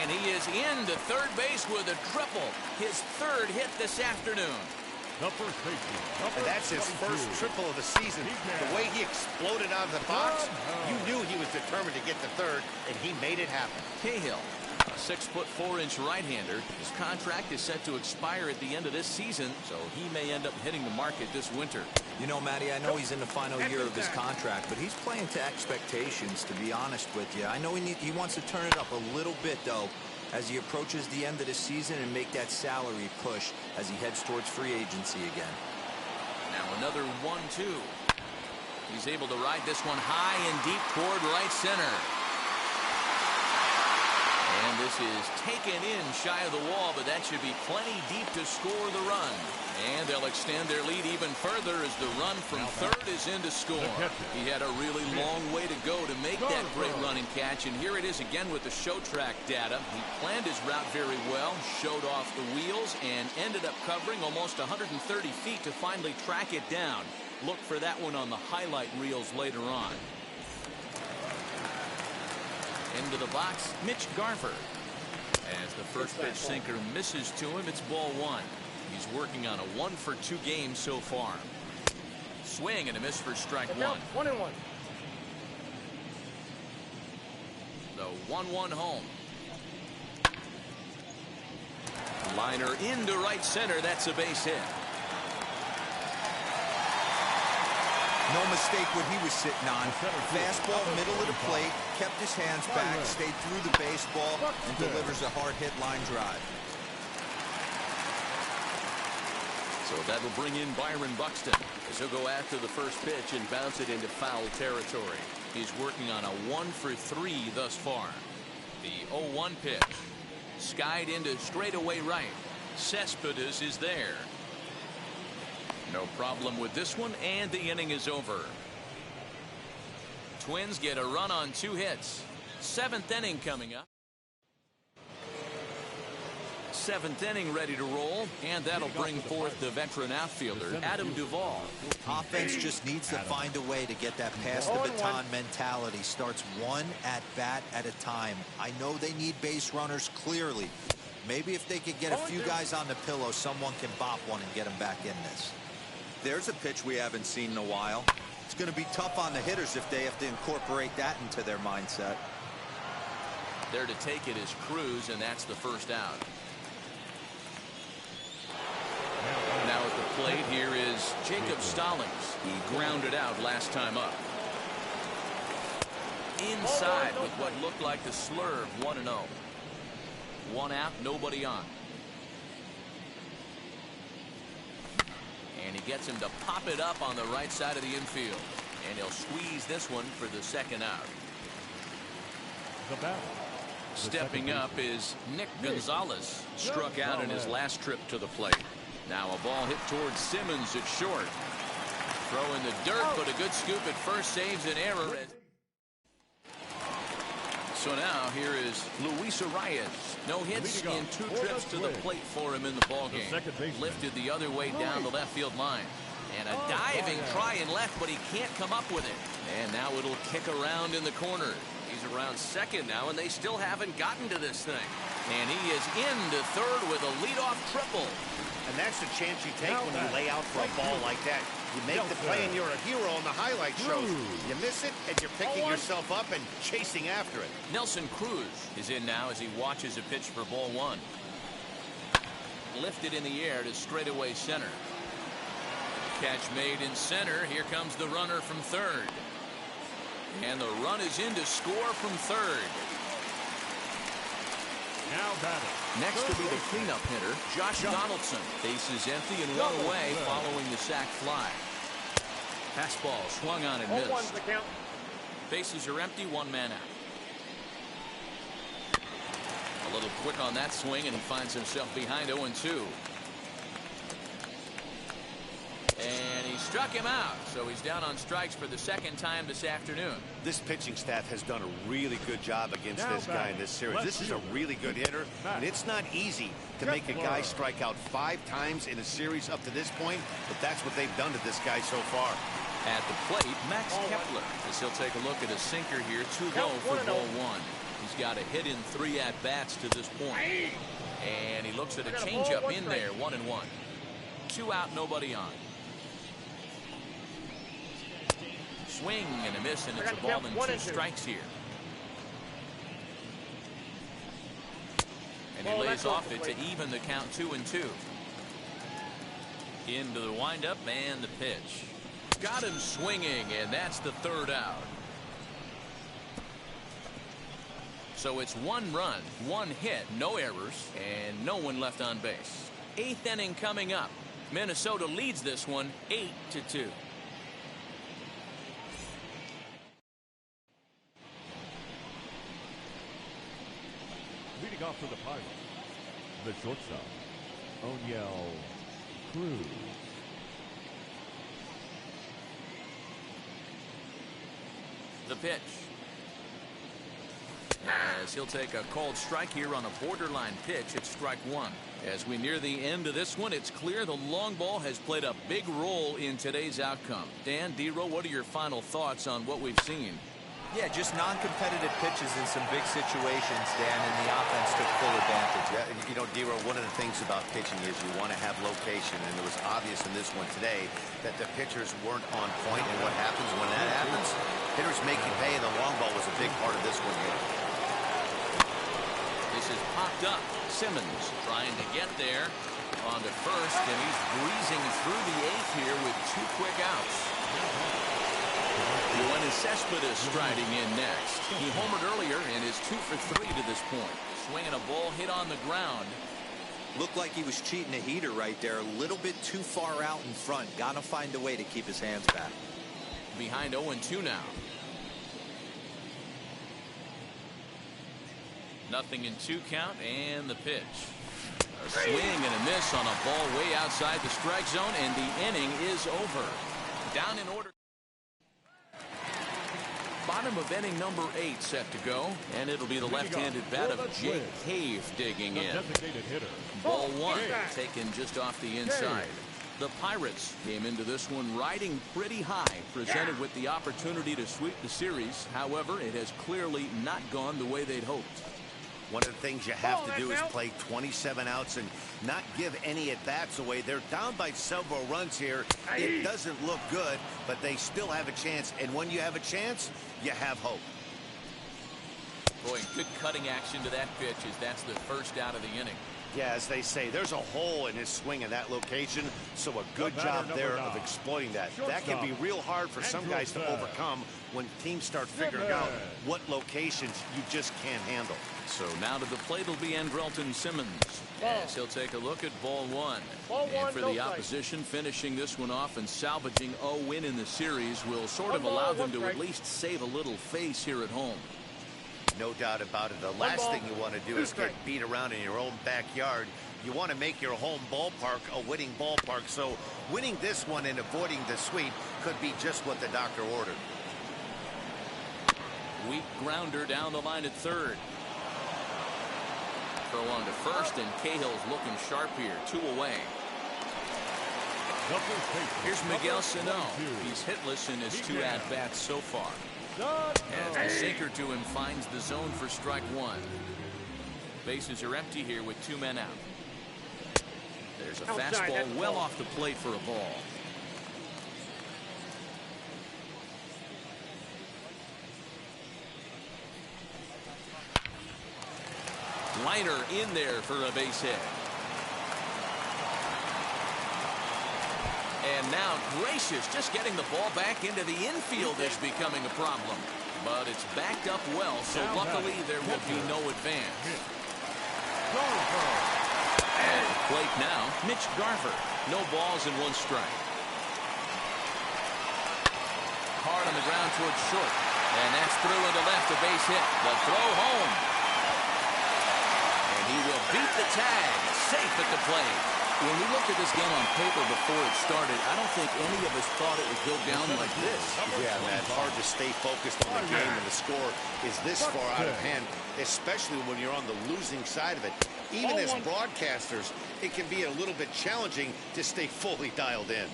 And he is into third base with a triple. His third hit this afternoon. The first baseman. And that's his first triple of the season. The way he exploded out of the box, you knew he was determined to get to third, and he made it happen. Cahill, a 6'4" right-hander. His contract is set to expire at the end of this season, so he may end up hitting the market this winter. You know, Matty, I know he's in the final year of his contract, but he's playing to expectations, to be honest with you. I know he wants to turn it up a little bit, though, as he approaches the end of the season and make that salary push as he heads towards free agency again. Now another 1-2. He's able to ride this one high and deep toward right center. And this is taken in shy of the wall, but that should be plenty deep to score the run. And they'll extend their lead even further as the run from third is in to score. He had a really long way to go to make that great running catch, and here it is again with the show track data. He planned his route very well, showed off the wheels, and ended up covering almost 130 feet to finally track it down. Look for that one on the highlight reels later on. Into the box, Mitch Garver. As the first pitch sinker misses to him, it's ball 1. He's working on a 1 for 2 game so far. Swing and a miss for strike 1. 1-1. The 1-1 home. Liner into right center. That's a base hit. No mistake what he was sitting on. Fastball, middle of the plate, kept his hands back, stayed through the baseball, and delivers a hard hit line drive. So that will bring in Byron Buxton as he'll go after the first pitch and bounce it into foul territory. He's working on a 1 for 3 thus far. The 0-1 pitch. Skied into straightaway right. Cespedes is there. No problem with this one, and the inning is over. Twins get a run on 2 hits. 7th inning coming up. 7th inning ready to roll, and that'll bring forth the veteran outfielder, Adam Duvall. Offense just needs to find a way to get that pass the baton mentality. Starts one at bat at a time. I know they need base runners clearly. Maybe if they could get a few guys on the pillow, someone can bop one and get them back in this. There's a pitch we haven't seen in a while. It's going to be tough on the hitters if they have to incorporate that into their mindset. There to take it is Cruz, and that's the first out. Now at the plate here is Jacob Stallings. He grounded out last time up. Inside with what looked like the slurve, 1-0. 1 out, nobody on. And he gets him to pop it up on the right side of the infield. And he'll squeeze this one for the 2nd out. Stepping up is Nick Gonzalez. Struck out in his last trip to the plate. Now a ball hit towards Simmons at short. Throw in the dirt, but a good scoop at first saves an error. So now here is Luis Arias. No hits in 2 trips to the plate for him in the ballgame. Lifted the other way down the left field line. And a diving try in left, but he can't come up with it. And now it'll kick around in the corner. He's around 2nd now, and they still haven't gotten to this thing. And he is into 3rd with a leadoff triple. And that's the chance you take when you lay out for a ball like that. You make the play and you're a hero on the highlight shows. You miss it and you're picking yourself up and chasing after it. Nelson Cruz is in now as he watches a pitch for ball 1. Lifted in the air to straightaway center. Catch made in center. Here comes the runner from 3rd. And the run is in to score from 3rd. Now batting. Next to be the cleanup hitter, Josh Donaldson. Base is empty and 1 away following the sac fly. Fastball swung on and missed. Bases are empty, 1 man out. A little quick on that swing, and he finds himself behind 0-2. And he struck him out, so he's down on strikes for the 2nd time this afternoon. This pitching staff has done a really good job against this guy in this series. This is a really good hitter, and it's not easy to make a guy strike out 5 times in a series up to this point, but that's what they've done to this guy so far. At the plate, Max Kepler, as he'll take a look at a sinker here, 2 low for ball 1. He's got a hit in 3 at-bats to this point. And he looks at a changeup in there, 1-1. 2 out, nobody on. Swing and a miss, and it's a ball and 2 strikes here. And he lays off it to even the count 2-2. Into the windup and the pitch. Got him swinging, and that's the 3rd out. So it's 1 run, 1 hit, no errors, and no one left on base. 8th inning coming up. Minnesota leads this one 8-2. Leading off for the Pirates, the shortstop, Oniel Cruz. The pitch. As he'll take a called strike here on a borderline pitch at strike 1. As we near the end of this one, it's clear the long ball has played a big role in today's outcome. Dan, D-Row, what are your final thoughts on what we've seen? Yeah, just non-competitive pitches in some big situations, Dan, and the offense took full advantage. Yeah, you know, D-Row, one of the things about pitching is you want to have location, and it was obvious in this one today that the pitchers weren't on point, and what happens when that happens? Hitters make you pay, and the long ball was a big part of this one here. This is popped up. Simmons trying to get there on to first, and he's breezing through the 8th here with 2 quick outs. Yoenis Cespedes striding in next. He homered earlier and is 2 for 3 to this point. Swinging a ball hit on the ground. Looked like he was cheating a heater right there. A little bit too far out in front. Gotta find a way to keep his hands back. Behind 0-2 now. 0-2 count, and the pitch. A swing and a miss on a ball way outside the strike zone, and the inning is over. Down in order. Bottom of inning number 8 set to go. And it'll be the left-handed bat of Jake Cave digging in. Designated hitter. Ball 1 taken just off the inside. The Pirates came into this one riding pretty high, presented with the opportunity to sweep the series. However, it has clearly not gone the way they'd hoped. One of the things you have to do is play 27 outs and not give any at-bats away. They're down by several runs here. It doesn't look good, but they still have a chance. And when you have a chance, you have hope. Boy, good cutting action to that pitch as that's the first out of the inning. Yeah, as they say, there's a hole in his swing in that location, so a good job there of exploiting that. That can be real hard for some guys to overcome when teams start figuring out what locations you just can't handle. So now to the plate will be Andrelton Simmons, as he'll take a look at ball 1. And for the opposition, finishing this one off and salvaging a win in the series will sort of allow them to at least save a little face here at home. No doubt about it. The last thing you want to do is get beat around in your own backyard. You want to make your home ballpark a winning ballpark. So winning this one and avoiding the sweep could be just what the doctor ordered. Weak grounder down the line at third. Throw on to first, and Cahill's looking sharp here. 2 away. Here's Miguel Sano. He's hitless in his 2 at-bats so far. As the sinker to him finds the zone for strike 1. Bases are empty here with 2 men out. There's a fastball well off the plate for a ball. Liner in there for a base hit. And now Gracious just getting the ball back into the infield is becoming a problem. But it's backed up well, so luckily there will be no advance. At the plate now, Mitch Garver. No balls and 1 strike. Hard on the ground towards short. And that's through into left, a base hit. The throw home. And he will beat the tag. Safe at the plate. When we looked at this game on paper before it started, I don't think any of us thought it would go down like this. Yeah, man, hard to stay focused on the game, and the score is this far out of hand, especially when you're on the losing side of it. Even as broadcasters, it can be a little bit challenging to stay fully dialed in.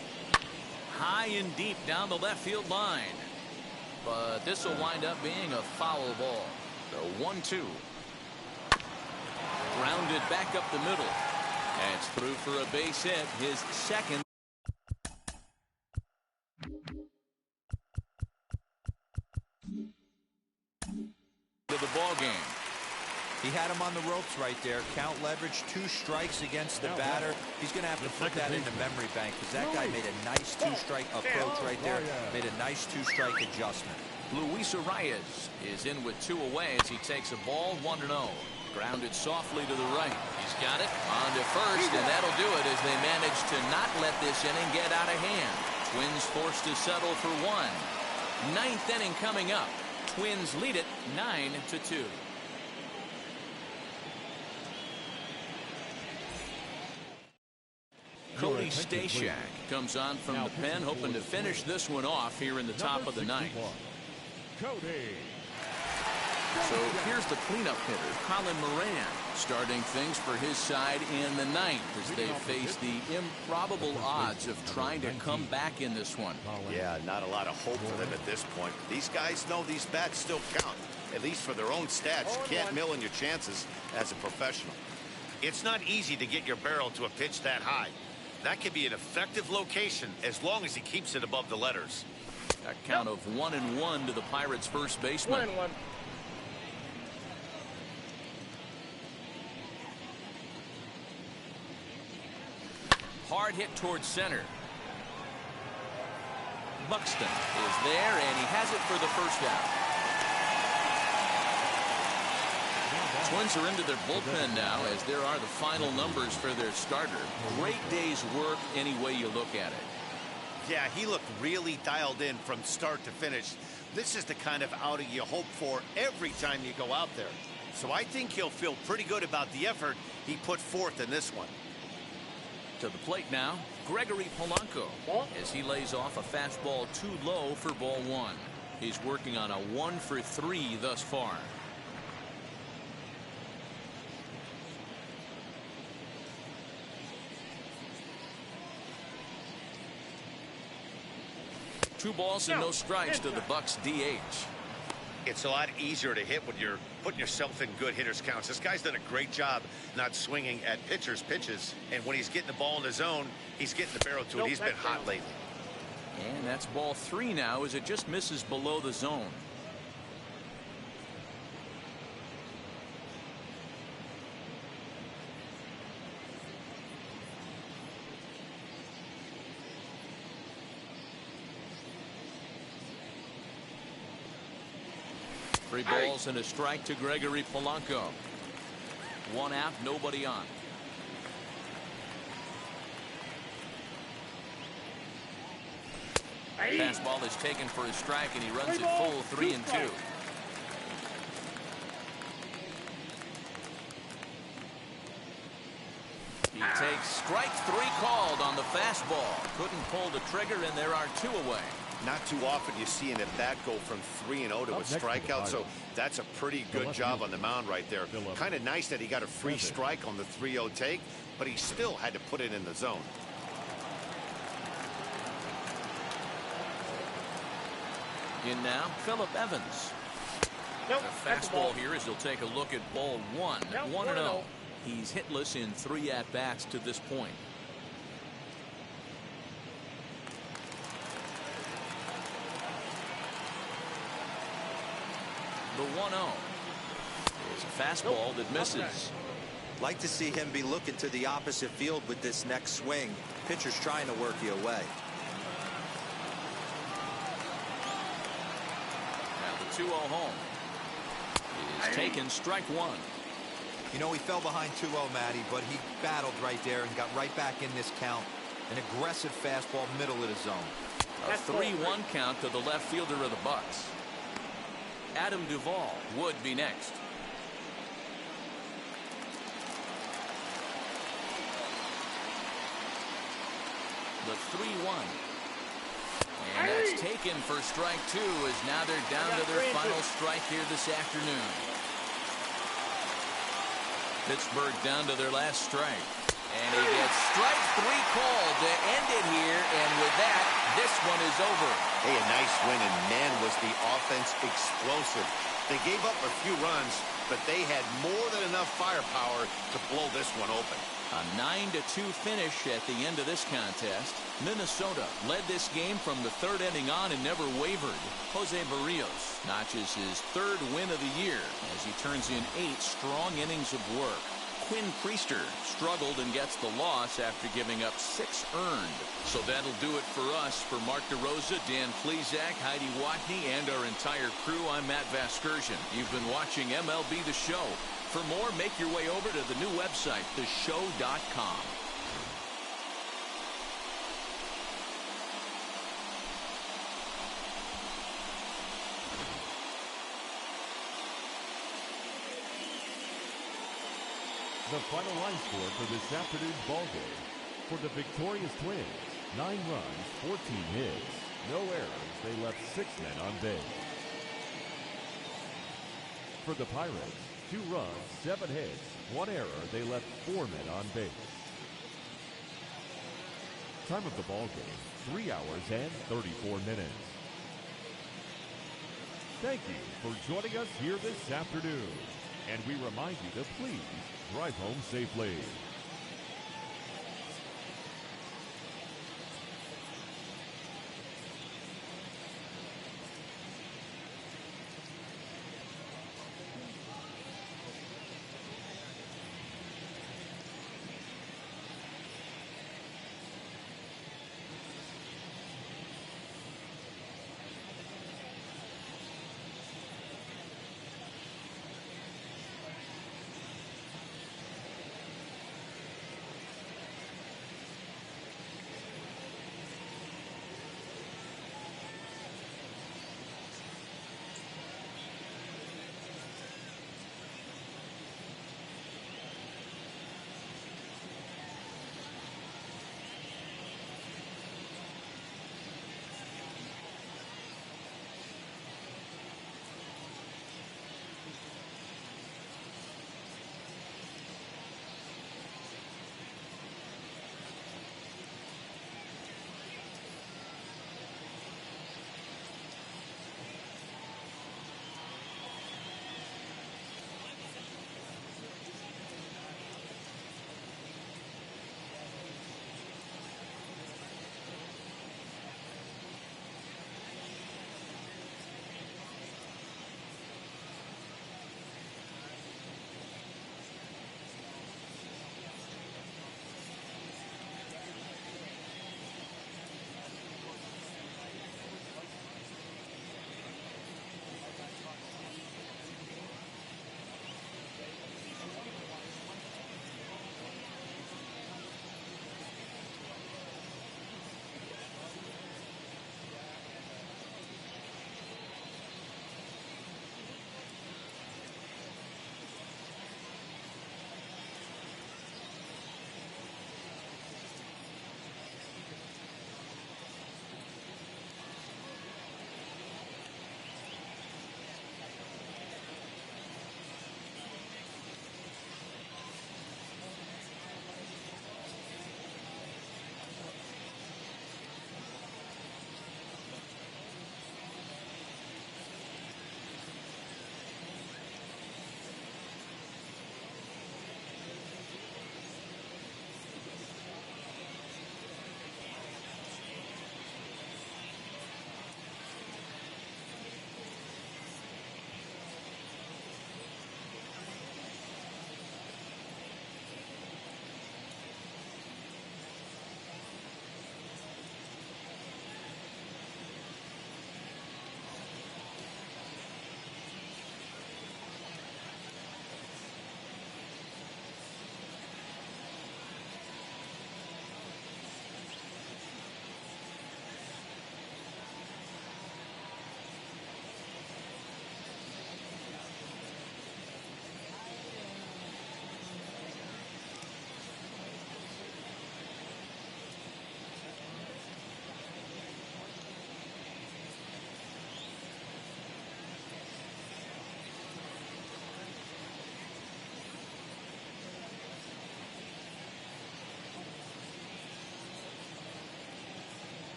High and deep down the left field line. But this will wind up being a foul ball. The 1-2. Grounded back up the middle. That's through for a base hit, his second. To the ball game. He had him on the ropes right there. Count leverage, 2 strikes against the batter. He's going to have to put that into memory bank because that guy made a nice 2-strike approach right there. Made a nice 2-strike adjustment. Luis Arias is in with 2 away as he takes a ball 1-0. Grounded softly to the right. He's got it on to first, and that'll do it as they manage to not let this inning get out of hand. Twins forced to settle for 1. 9th inning coming up. Twins lead it 9-2. Cody Stashak comes on from the pen, hoping to finish this one off here in the top of the 9th. Cody. So here's the cleanup hitter, Colin Moran, starting things for his side in the 9th as they face the improbable odds of trying to come back in this one. Yeah, not a lot of hope for them at this point. These guys know these bats still count, at least for their own stats. You can't mill in your chances as a professional. It's not easy to get your barrel to a pitch that high. That could be an effective location as long as he keeps it above the letters. A count of 1-1 to the Pirates' first baseman. 1-1. Hard hit towards center. Buxton is there, and he has it for the first out. Twins are into their bullpen now as there are the final numbers for their starter. Great day's work any way you look at it. Yeah, he looked really dialed in from start to finish. This is the kind of outing you hope for every time you go out there. So I think he'll feel pretty good about the effort he put forth in this one. To the plate now, Gregory Polanco, as he lays off a fastball too low for ball 1. He's working on a 1-for-3 thus far. Two balls and no strikes to the Bucks DH. It's a lot easier to hit when you're putting yourself in good hitters counts. This guy's done a great job not swinging at pitchers' pitches. And when he's getting the ball in the zone, he's getting the barrel to it. He's been hot lately. And that's ball 3 now as it just misses below the zone. Three balls and a strike to Gregory Polanco. One out, nobody on. Fastball is taken for a strike, and he runs it full 3-2. He takes strike 3 called on the fastball. Couldn't pull the trigger, and there are 2 away. Not too often you see an at-bat go from 3-0 to a strikeout, so that's a pretty good job on the mound right there. Kind of nice that he got a free strike on the 3-0 take, but he still had to put it in the zone. In now, Phillip Evans. Nope, A fastball here as he'll take a look at ball 1. 1-0. He's hitless in 3 at-bats to this point. The 1-0. It's a fastball that misses. Like to see him be looking to the opposite field with this next swing. Pitcher's trying to work you away. Now the 2-0 home is taken, strike 1. You know, he fell behind 2-0, Matty, but he battled right there and got right back in this count. An aggressive fastball, middle of the zone. A 3-1 count to the left fielder of the Bucks. Adam Duvall would be next. The 3-1. And that's taken for strike 2 as now they're down to their final strike here this afternoon. Pittsburgh down to their last strike. And he gets strike 3 called to end it here, and with that, this one is over. Hey, a nice win, and man, was the offense explosive. They gave up a few runs, but they had more than enough firepower to blow this one open. A 9-2 finish at the end of this contest. Minnesota led this game from the 3rd inning on and never wavered. Jose Barrios notches his 3rd win of the year as he turns in 8 strong innings of work. Quinn Priester struggled and gets the loss after giving up 6 earned. So that'll do it for us. For Mark DeRosa, Dan Plesac, Heidi Watney, and our entire crew, I'm Matt Vasgersian. You've been watching MLB The Show. For more, make your way over to the new website, theshow.com. The final line score for this afternoon's ball game. For the victorious Twins, 9 runs, 14 hits, no errors. They left 6 men on base. For the Pirates, 2 runs, 7 hits, 1 error. They left 4 men on base. Time of the ball game, 3 hours and 34 minutes. Thank you for joining us here this afternoon. And we remind you to please drive home safely.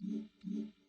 it.